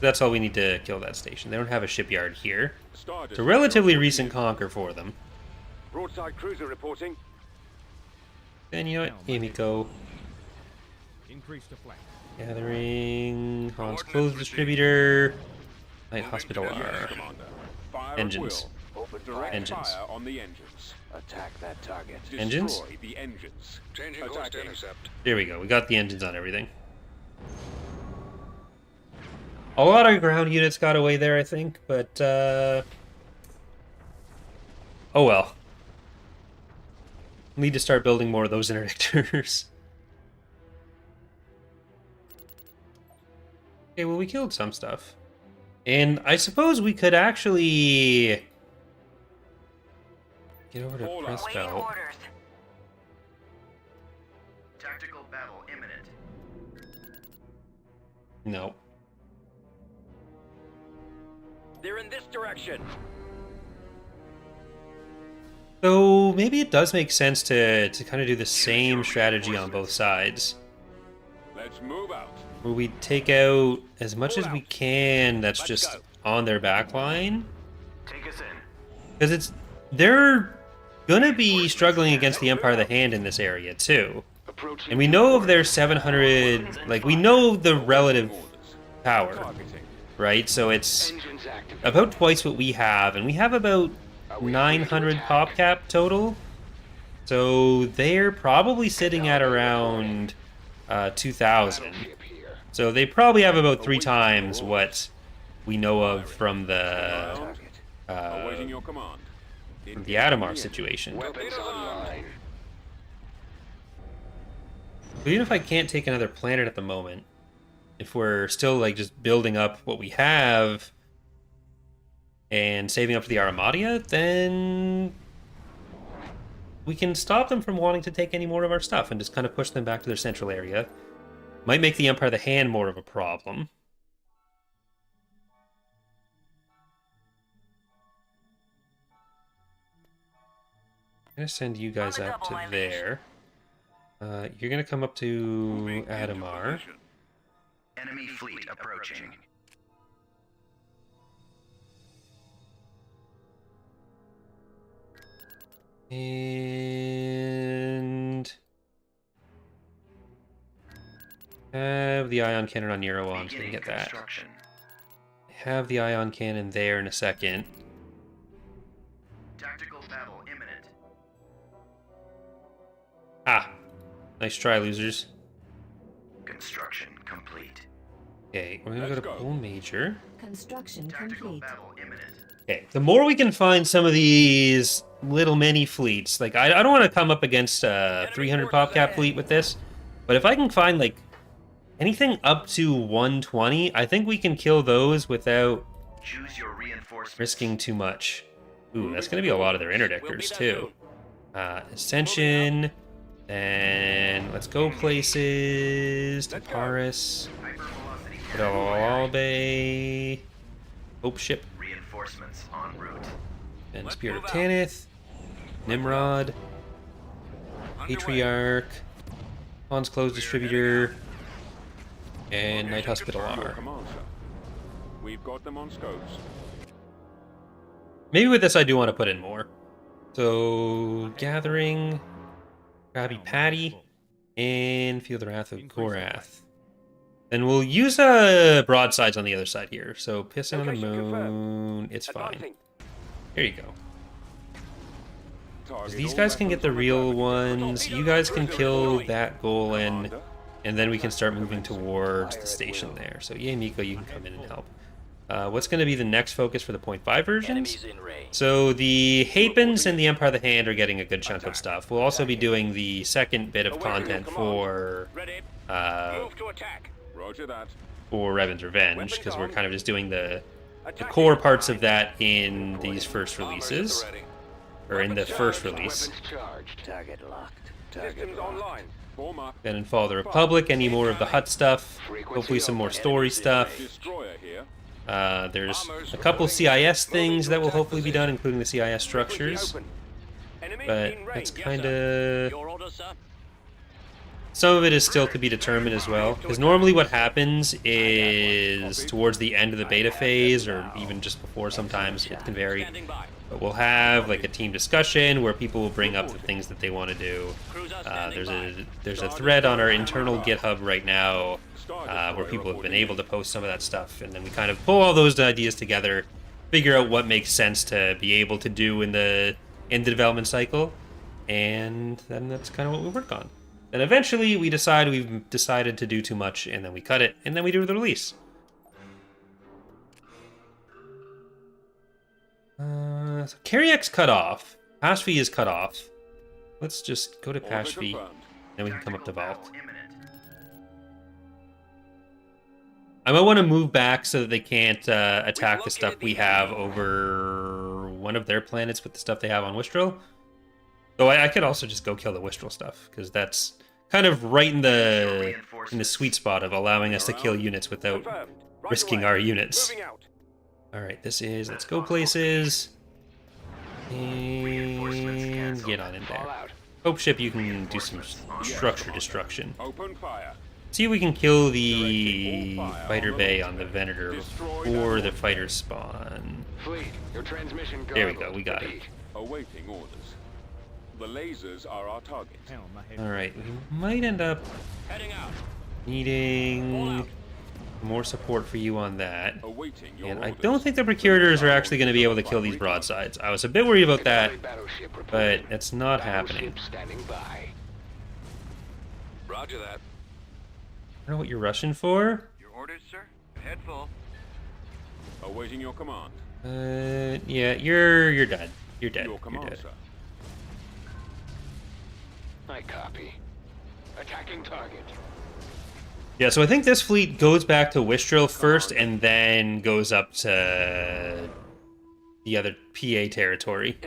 That's all we need to kill that station. They don't have a shipyard here. Star It's a Destroyer relatively reporting recent in. conquer for them. Broadside cruiser reporting. Then you know what? Emiko. Increase the flank. Gathering. Han's Clothes Distributor. Night Hospital Yes, R. Commander. Fire Engines. at will. Direct Engines. fire on the engines. Attack that target. Destroy Engines? the engines. Changing course to Attacking. intercept. There we go. We got the engines on everything. A lot of ground units got away there, I think, but, oh well. Need to start building more of those interdictors. Okay, well, we killed some stuff. And I suppose we could actually get over to Hold on. Press Belt. imminent. No. They're in this direction. So maybe it does make sense to kind of do the same strategy on both sides. Let's move out. Where we take out as much as we can that's just on their back line. Take us in. Because they're gonna be struggling against the Empire of the Hand in this area too. And we know of their 700, like we know the relative power, Targeting. right? So it's about twice what we have, and we have about 900 pop cap total. So they're probably sitting at around 2,000. So they probably have about 3 times what we know of from the Awaiting your command. Adamar situation. Weapons online. But even if I can't take another planet at the moment, if we're still like just building up what we have and saving up for the Armada, then we can stop them from wanting to take any more of our stuff and just kind of push them back to their central area. Might make the Empire of the Hand more of a problem. I'm gonna send you guys up to there. You're gonna come up to Adamar. Enemy fleet approaching. And have the ion cannon on Nero on, so we can get that. Have the ion cannon there in a second. Tactical battle imminent. Ah, nice try, losers. Construction complete. Okay, we're gonna go Let's to go. Bull Major. Construction Tactical complete. battle imminent. Okay, the more we can find some of these little mini fleets, like I don't want to come up against a 300 pop cap fleet with this, but if I can find like anything up to 120, I think we can kill those without Choose your reinforcements. risking too much. Ooh, that's going to be a lot of their interdictors too. Ascension, and let's go places. Taparis, Hypervelocity Albe, Hope Ship, reinforcements en route. and Spirit of Tanith, Nimrod, Patriarch, Han's Clothes Distributor, and Night Your Hospitaller. command, sir. We've got them on scopes. Maybe with this I do want to put in more. So, Gathering, Krabby Patty, and Feel the Wrath of Gorath. Then we'll use broadsides on the other side here. So, Pissing on the Location confirmed. Moon, it's fine. Advancing. Here you go. 'Cause Target these all guys can get the weapons on real target. ones. You guys can kill that Golan, and then we can start moving towards the station there. So, yeah, Miko, you can come in and help. What's going to be the next focus for the 0.5 versions? So the Hapens and the Empire of the Hand are getting a good chunk of stuff. We'll also be doing the second bit of content for Ready. uh, Move to attack. Roger that. for Revan's Revenge, because we're kind of just doing the core parts of that in these first releases, or in the first release. Target locked. Systems online. Form up. Then in Fall of the Republic, any more of the hut stuff, hopefully some more story stuff. Destroyer here. There's a couple CIS things that will hopefully be done, including the CIS structures. But that's kind of... Some of it is still to be determined as well. Because normally what happens is towards the end of the beta phase, or even just before sometimes, it can vary. But we'll have like a team discussion where people will bring up the things that they want to do. There's a thread on our internal GitHub right now where people have been able to post some of that stuff, and then we kind of pull all those ideas together, figure out what makes sense to be able to do in the development cycle, and then that's kind of what we work on. And eventually we've decided to do too much, and then we cut it, and then we do the release. So Carriex cut off. Pashvi is cut off. Let's just go to Pashvi, then we can come up to Vault. I might want to move back so that they can't attack the stuff we have over one of their planets with the stuff they have on Wistrel. Though I could also just go kill the Wistrel stuff, because that's kind of right in the sweet spot of allowing us to kill units without Confirmed. Right risking away. our units. Moving out. All right, this is let's go places and get on in there. Hope ship, you can do some structure destruction. Open fire. See if we can kill the fighter bay on the Venator before the fighters spawn. Fleet, your transmission There we go, we got it. Awaiting orders. The lasers are our target. Helm ahead. All right, we might end up Heading out. needing more support for you on that. Awaiting your And I orders. don't think the procurators are actually going to be able to kill these broadsides. I was a bit worried about that, but it's not happening. Standing by. Roger that. I don't know what you're rushing for. Your orders, sir? Head full. Awaiting your command. Yeah, you're dead. You're dead. Your You're command, dead. sir. I copy. Attacking target. Yeah, so I think this fleet goes back to Wistrel first, and then goes up to the other PA territory.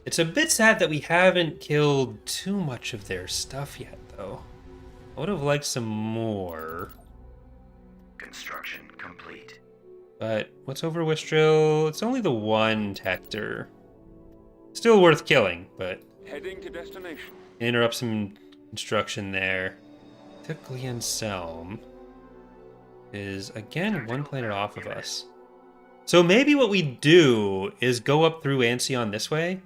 It's a bit sad that we haven't killed too much of their stuff yet, though. I would have liked some more. Construction complete. But what's over Wistrel? It's only the one Tector. Still worth killing, but Heading to destination. interrupt some construction there. Took Selm is again one planet off of us. So maybe what we do is go up through Ancyon this way.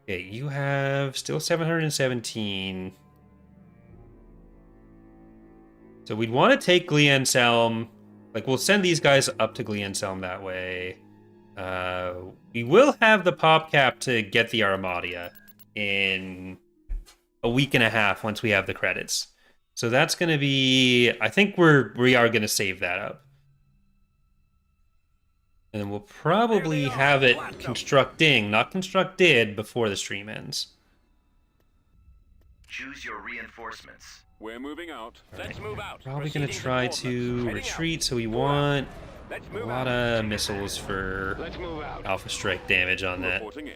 Okay, you have still 717. So we'd want to take Selm. Like, we'll send these guys up to Selm that way. We will have the pop cap to get the Armadia in a week and a half once we have the credits. So that's going to be... I think we are going to save that up. And then we'll probably have it constructing, not constructed, before the stream ends. Choose your reinforcements. We're moving out. Let's move out. Probably going to try to retreat, so we want a lot of missiles for Let's move out. alpha strike damage on that. Reporting in.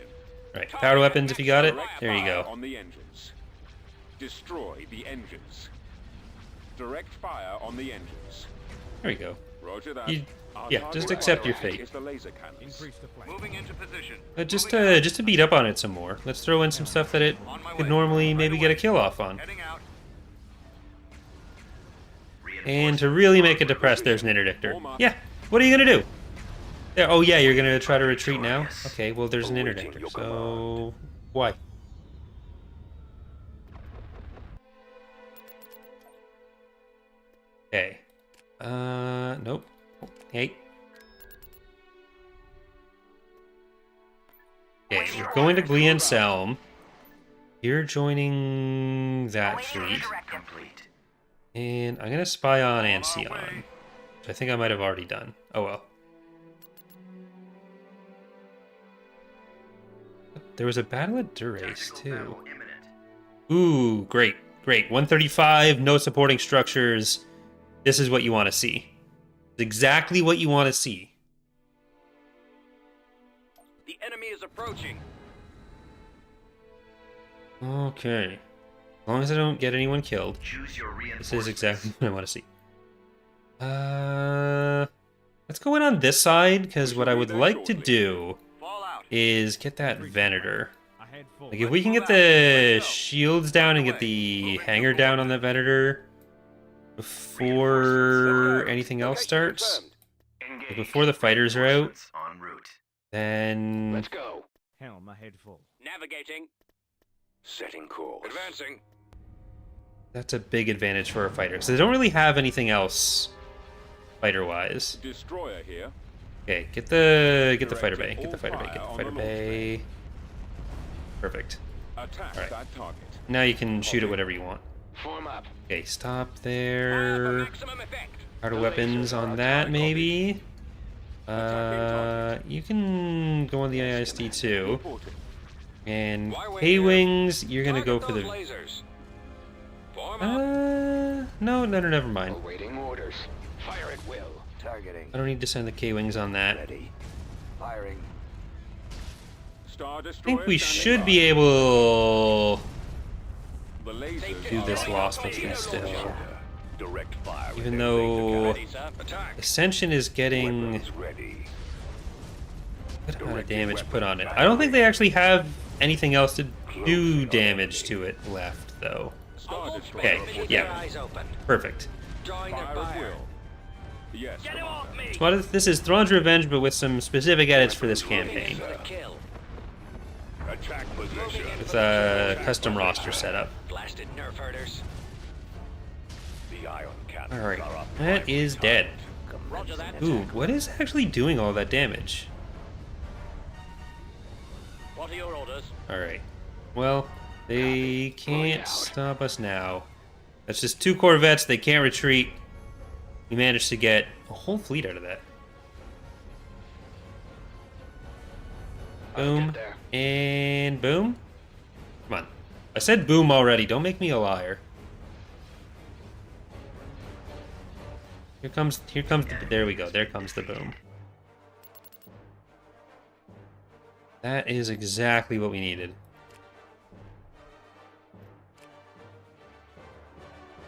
Right, power weapons if you got it. Direct There you fire go. On the engines. Destroy the engines. Direct fire on the engines. There you go. Roger that. Our Yeah, target just accept your fire fate. is the laser cannons. Increase the flank. Moving into position. Just to beat up on it some more. Let's throw in some stuff that it could normally maybe get a kill off on. Heading out. And to really make it depressed, there's an interdictor. Yeah, what are you gonna do? There, oh yeah, you're gonna try to retreat now? Okay, well there's an interdictor, so... Why? Okay. Nope. Hey. Okay, we're going to Selm. You're joining that fleet. Complete. And I'm gonna spy on Ancyon, which I think I might have already done. Oh well. There was a battle at Durace too. Ooh, great, great. 135, no supporting structures. This is what you want to see. It's exactly what you want to see. The enemy is approaching. Okay. As long as I don't get anyone killed. Choose your This is exactly reinforcements. what I want to see. Let's go in on this side, because what I would like to do Fall out. is get that Venator. Ahead full. Like, if we can get the shields down and get the hangar down on the Venator before anything else starts, like before the fighters are out, En route. then Let's go. Helm ahead full. Navigating. Setting course. Advancing. that's a big advantage for our fighters. They don't really have anything else fighter-wise. Destroyer here. Okay, get the fighter bay. Get the fighter bay. Get the fighter bay. Perfect. Attack Alright. that target. Now you can shoot at whatever you want. Form up. Okay, stop there. Maximum effect. Harder weapons on that, maybe. You can go on the ISD too. Reporting. And K-Wings, you're gonna go for the... Lasers. Form No, never mind. Awaiting orders. Fire at will. Targeting. I don't need to send the K-Wings on that. Ready. Firing. Star I Destroyer think we standing should by. be able The lasers to do this are losslessly still. Direct fire. Even though attack. Ascension is getting Weapons ready. a good amount of damage put on it. I don't think they actually have anything else to do damage to it left, though. Star Destroyer. Okay, yeah. Perfect. Fire at will. Yes, Commander. So this is Thrawn's Revenge, but with some specific edits for this campaign. Attack position. With a custom roster setup. Blasted nerf herders. The ion cannons Alright, are up. that is dead. Roger that. Ooh, what is actually doing all that damage? What are your orders? Alright. Well, they can't stop us now. That's just 2 Corvettes, they can't retreat. We managed to get a whole fleet out of that. Boom. And boom. Come on. I said boom already, don't make me a liar. Here comes there we go, there comes the boom. That is exactly what we needed.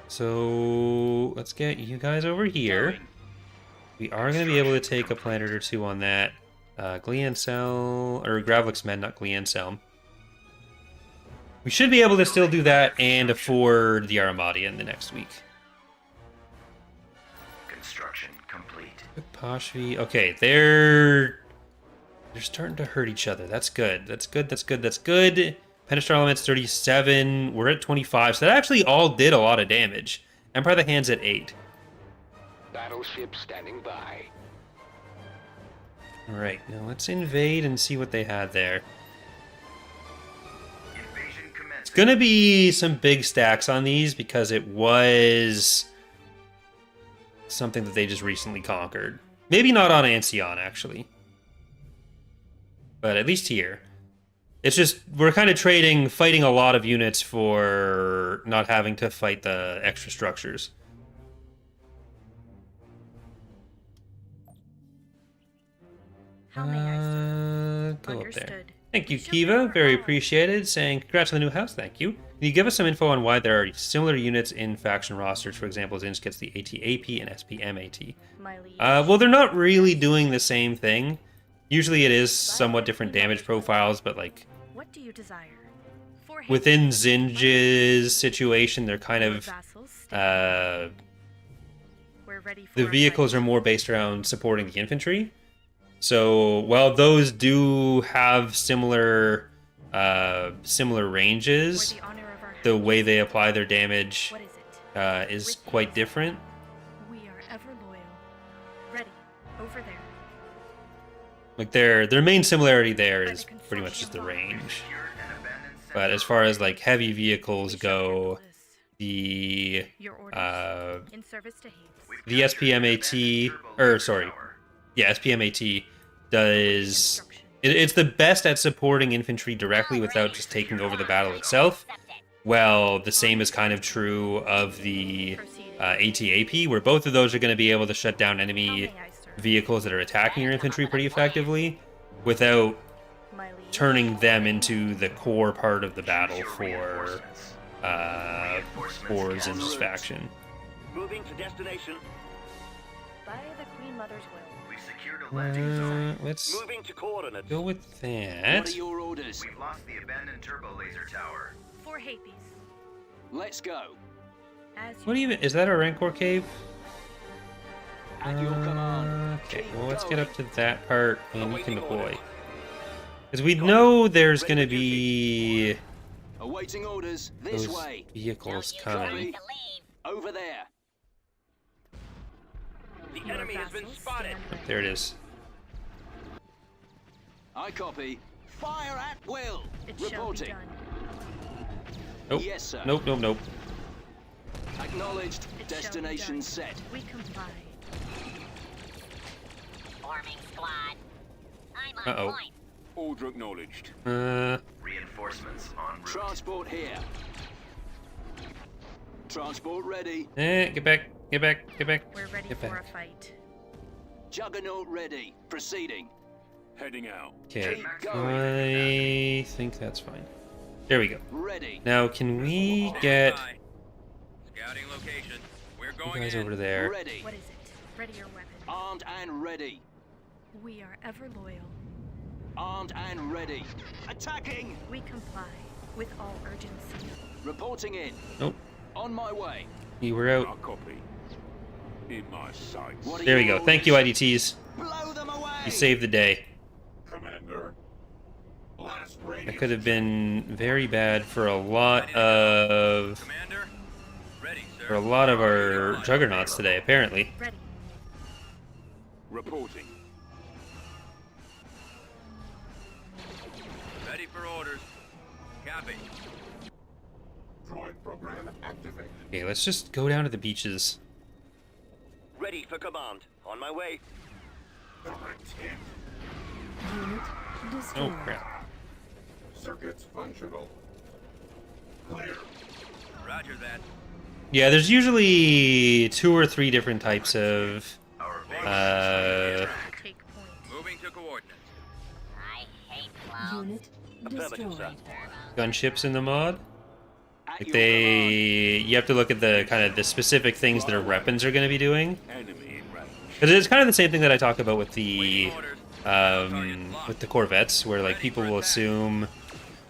So let's get you guys over here. We are going to be able to take a planet or two on that. Gliancel, or Gravlix Men, not Gliancel. We should be able to still do that and afford the Armada in the next week. Construction complete. Poshvi. Okay, they're starting to hurt each other. That's good. That's good. That's good. That's good. Pentastar Element's 37. We're at 25. So that actually all did a lot of damage. Empire of the Hand's at 8. Battleship standing by. Alright, now let's invade and see what they had there. Invasion commencing. It's gonna be some big stacks on these because it was something that they just recently conquered. Maybe not on Ancyon, actually. But at least here. It's just, we're kind of fighting a lot of units for not having to fight the extra structures. How may I serve? Go up there. Understood. Thank you, Show Kiva. me Very your appreciated. Saying congrats on the new house. Thank you. Can you give us some info on why there are similar units in faction rosters? For example, Zinj gets the AT-AP and SPM-AT. My liege. Well, they're not really doing the same thing. Usually it is somewhat different damage profiles, but like What do you desire? For hate, within Zinj's situation, they're kind of vassals, stand. We're ready for the a vehicles fight. are more based around supporting the infantry. So while those do have similar ranges, For the honor of our the house. way they apply their damage What is it? is With quite haste. different. We are ever loyal. Ready. Over there. Like their main similarity there By is the pretty much just the construction range. Secured an abandoned But as center. far as like heavy vehicles We shall handle go, this. the Your orders. In service to Hades. We've the captured an SPM-AT, abandoned turbo or laser sorry, tower. yeah, SPM-AT does. Instruction. It's the best at supporting infantry directly without just taking over the battle itself. Well, the same is kind of true of the AT-AP, where both of those are going to be able to shut down How enemy may I serve? vehicles that are attacking your infantry pretty effectively without My liege. turning them into the core part of the battle Your for reinforcements. Zinj's faction. Moving to destination. By the Queen Mother's will. We've secured a landing zone. Let's Moving to coordinates. go with What that. are your orders? We've lost the abandoned turbo laser tower. For Hades. Let's go. As What even is that? A Rancor cave? At your command. Okay, Keep well let's get going. up to that part and you can Awaiting deploy. orders. Because we know there's going to be Awaiting orders. This those way. vehicles coming. Copy. Over there. The your enemy has been vassals spotted. stand ready. There it is. I copy. Fire at will. It shall be Reporting. done. Nope. Yes, sir. Nope, nope, nope. Acknowledged. It shall be Destination done. set. We complied. Forming squad. I'm on Uh-oh. point. Order acknowledged. Reinforcements en route. Transport here. Transport ready. Get back, get back, get back. We're ready Get for back. a fight. Juggernaut ready. Proceeding. Heading out. Okay, Keep going. I think that's fine. There we go. Ready. Now, can we get Scouting location. We're you going guys in. over there? Ready. What is it? Ready your weapon. Armed and ready. We are ever loyal. Armed and ready. Attacking. We comply with all urgency. Reporting in. Nope, On my way. you were out. Our copy. In my sights. What are There we your go. Thank you, orders? IDTs. Blow them away. You saved the day. Commander. Blast radius. That could have been very bad for a lot of Commander, ready, sir. for a lot of our juggernauts today, apparently. Ready. Reporting. Ready for orders. Copy. Droid program activated. Okay, let's just go down to the beaches. Ready for command. On my way. Direct hit. Unit Oh destroyed. crap. Circuits functional. Clear. Roger that. Yeah, there's usually 2 or 3 different types of Our base. Take point. Moving to coordinates. I hate clowns. Unit Affirmative, sir. destroyed. gunships in the mod. At Like your you have to look at the kind of the specific things that our weapons are going to be doing. Enemy in range. Because it's kind of the same thing that I talk about with the Waiting orders. with the Corvettes, where like people will assume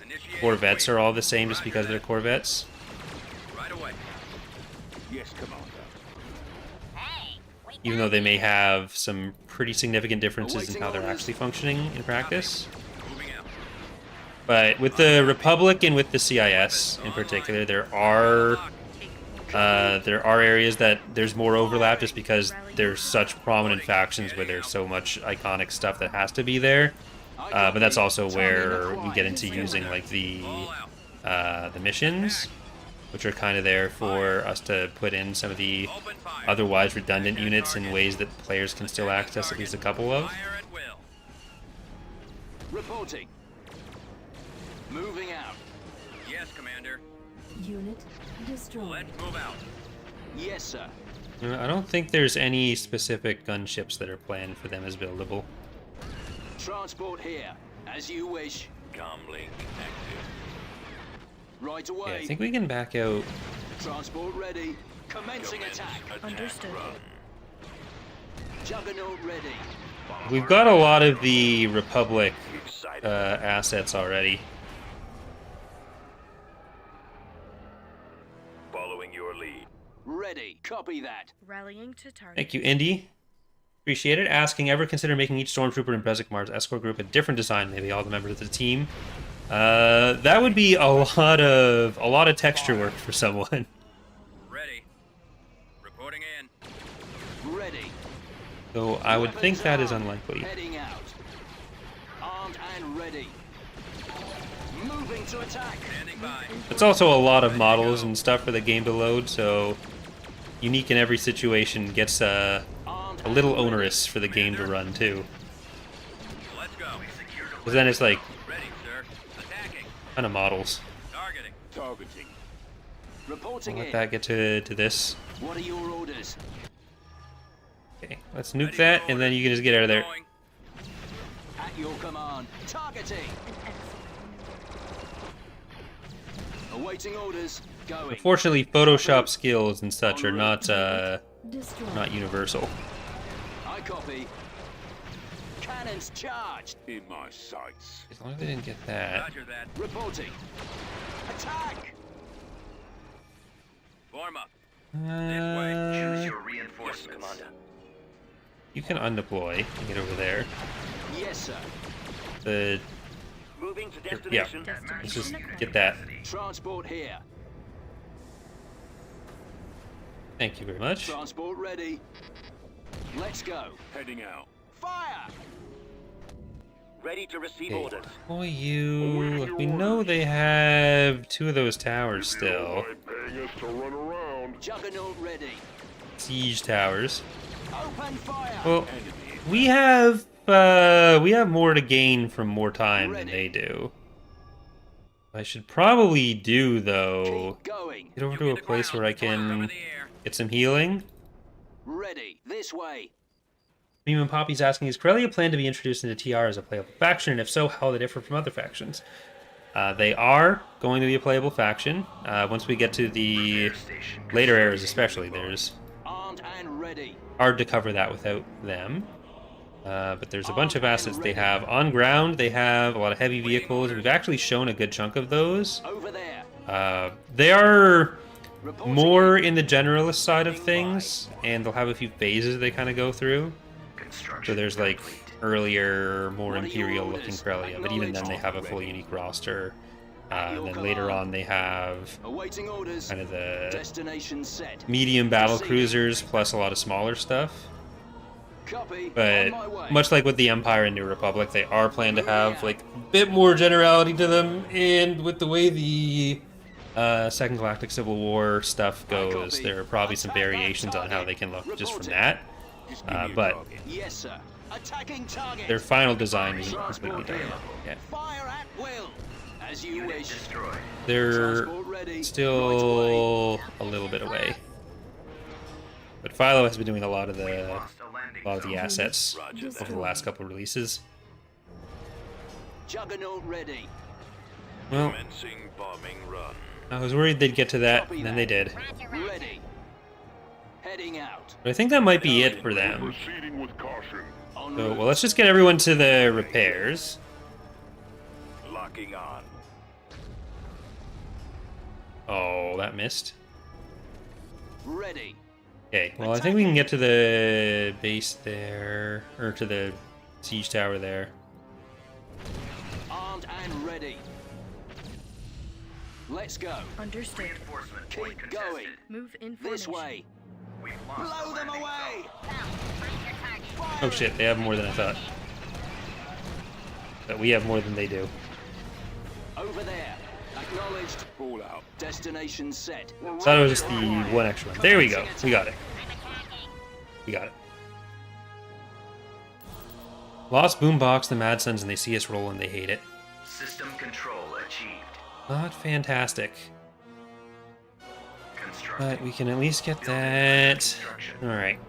Initiate Corvettes wait. are all the same just because they're Corvettes, Right away. Yes, Commander. Hey, we even though they may have some pretty significant differences in how they're actually functioning in practice. Moving out. But with the Republic and with the CIS in particular, there are areas that there's more overlap just because there's such prominent factions where there's so much iconic stuff that has to be there. But that's also where we get into using like All out. the missions, which are kind of there for us to put in some of the Open fire. otherwise redundant units in ways that players can still access at least a couple of. Fire at will. Reporting. Moving out. Yes, Commander. Unit destroyed. Let's move out. Yes, sir. I don't think there's any specific gunships that are planned for them as buildable. Transport here. As you wish. Comlink active. Right Yeah, away. I think we can back out. Transport ready. Commencing attack. Understood. Juggernaut ready. We've got a lot of the Republic assets already. Following your lead. Ready. Copy that. Rallying to target. Thank you, Indy. Appreciate it. Asking, ever consider making each Stormtrooper in Brezhik Mars escort group a different design? Maybe all the members of the team. That would be a lot of texture work for someone. Ready. Reporting in. Ready. So I would think that is armed. unlikely. Heading out. Armed and ready. Moving to attack. Standing by. It's also a lot of models and stuff for the game to load, so unique in every situation gets a little onerous for the game to run too. Let's go. Because then it's like Ready, sir. Attacking. ton of models. Targeting. Targeting. Reporting I'll let in. that get to this. What are your orders? Okay, let's nuke that, and then you can just get out of there. Going. At your command. Targeting. Awaiting orders. Going. Unfortunately, Photoshop skills and such are not Destroyed. not universal. I copy. Cannons charged. In my sights. As long as I didn't get that. Roger that. Reporting. Attack. Form up. Uh, Your reinforcements. you can undeploy and get over there. Yes, sir. The Moving to yeah, destination. let's just get that. Transport here. Thank you very much. Transport ready. Let's go. Heading out. Fire. Ready to receive Okay, orders. deploy you. We know they have 2 of those towers still. Mind paying us to run around. Juggernaut ready. Siege towers. Open fire. Well, Enemy. we have more to gain from more time than they do. I should probably do though. Keep going. Get over You to a get the place ground. where I Fire over can the air. get some healing. Ready. This way. Meme and Poppy's asking, is Corellia planned to be introduced into TR as a playable faction? And if so, how will they differ from other factions? They are going to be a playable faction. Once we get to the later eras especially, there's Armed and ready. hard to cover that without them. But there's a bunch of assets they have. On ground, they have a lot of heavy vehicles. We've actually shown a good chunk of those. Over there. They are Reporting more in the generalist side of things, and they'll have a few phases they kind of go through. So there's like earlier, more imperial-looking Corellia, but even then they have a full unique roster. And then later on they have Awaiting orders. kind of the Destination set. medium battle cruisers plus a lot of smaller stuff. Copy. But On my way. much like with the Empire and New Republic, they are planned to have like a bit more generality to them. And with the way the Second Galactic Civil War stuff goes, there are probably some variations on how they can look just from that. Just give me a But target. Yes, sir. Attacking target. their final design isn't completely done yet. Fire at will. As you wish. They're Transport ready. still a little bit away. But Philo has been doing a lot of the assets over the last couple of releases. Juggernaut ready. Well, Commencing bombing run. I was worried they'd get to that, and then they did. Ready. Heading out. But I think that might be it for them. Proceeding with caution. En So, route. well, let's just get everyone to the repairs. Locking on. Oh, that missed. Ready. Okay, well, I think we can get to the base there, or to the siege tower there. Armed and ready. Let's go. Understood. Keep going. Move in This formation. way. Blow them away. Oh shit, they have more than I thought. But we have more than they do. Over there. Acknowledged. Fall out. Destination set. Thought it was just the one extra one. There we go. We got it. We got it. Lost Boombox, the Mad Sons, and they see us roll and they hate it. System control achieved. Not fantastic. But we can at least get that. Alright.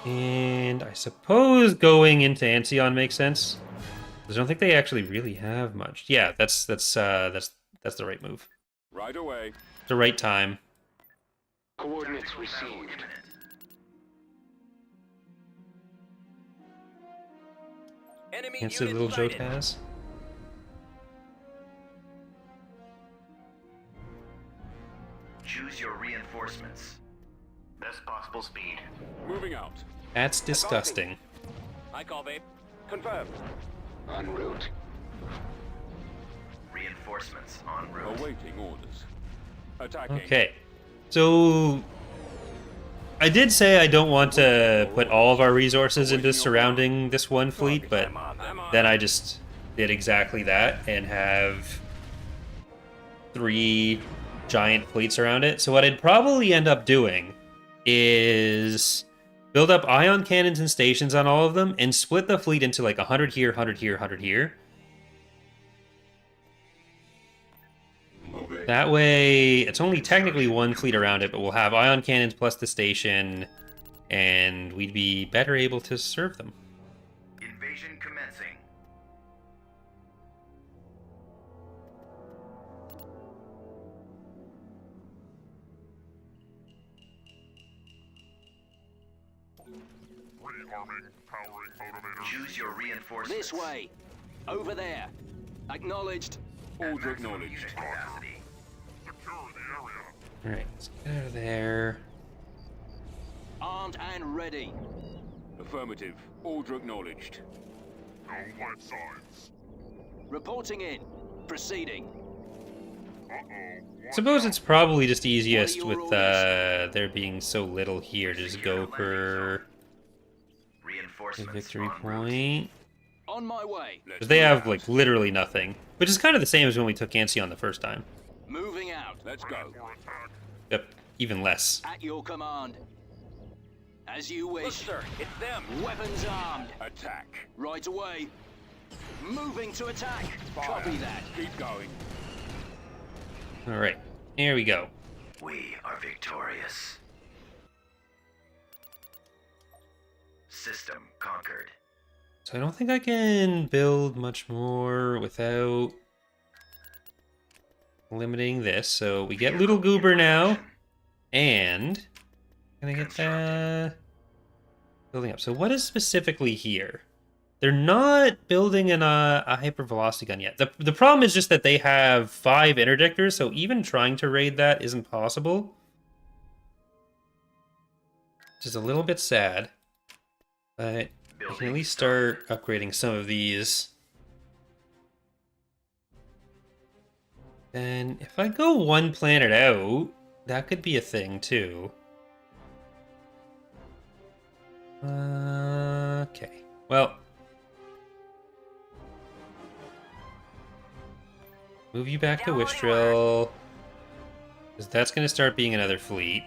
And I suppose going into Ancyon makes sense. I don't think they actually really have much. Yeah, that's the right move. Right away. The right time. Coordinates received. Enemy Can't see unit little Joe sighted. Taz. Choose your reinforcements. Best possible speed. Moving out. That's disgusting. I call, babe. Confirmed. En route. Reinforcements en route. Awaiting orders. Attacking. Okay. So I did say I don't want to put all of our resources into surrounding this one fleet, but I'm on. then I just did exactly that and have 3 giant fleets around it. So what I'd probably end up doing is build up ion cannons and stations on all of them and split the fleet into like 100 here, 100 here, 100 here. That way, it's only technically one fleet around it, but we'll have ion cannons plus the station, and we'd be better able to serve them. Invasion commencing. Rearming, powering motivator. Choose your reinforcements. This way. Over there. Acknowledged. Order acknowledged. Capacity. Secure the area. Alright, let's get out of there. Armed and ready. Affirmative. Order acknowledged. No light signs. Reporting in. Proceeding. Uh-oh. Suppose it's probably just easiest with there being so little here to just go for a Reinforcements victory en route. point. On my way. Because they have like literally nothing, which is kind of the same as when we took Ancyon the first time. Moving out. Let's go. For attack. Yep, even less. At your command. As you Look, wish. sir, it's them. Weapons armed. Attack. Right away. Moving to attack. Fire. Copy that. Keep going. Alright, here we go. We are victorious. system conquered. So I don't think I can build much more without limiting this. So we get Little Goober now. And can I get that building up? So what is specifically here? They're not building a hypervelocity gun yet. The problem is just that they have 5 interdictors, so even trying to raid that isn't possible. Which is a little bit sad. But I can at least start upgrading some of these. And if I go one planet out, that could be a thing too. Okay. Well, move you back to Wistrel, because that's going to start being another fleet.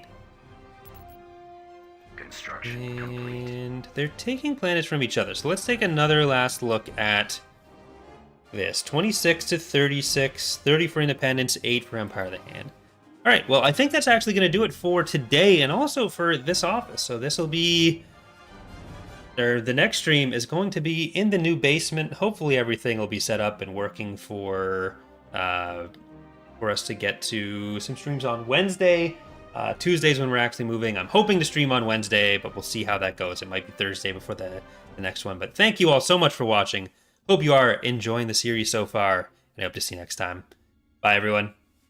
Construction complete. And they're taking planets from each other. So let's take another last look at this. 26 to 36, 30 for Independence, 8 for Empire of the Hand. All right, well, I think that's actually going to do it for today and also for this office. So this will be... the next stream is going to be in the new basement. Hopefully everything will be set up and working for us to get to some streams on Wednesday. Tuesdays when we're actually moving. I'm hoping to stream on Wednesday, but we'll see how that goes. It might be Thursday before the next one. But thank you all so much for watching. Hope you are enjoying the series so far, and I hope to see you next time. Bye, everyone.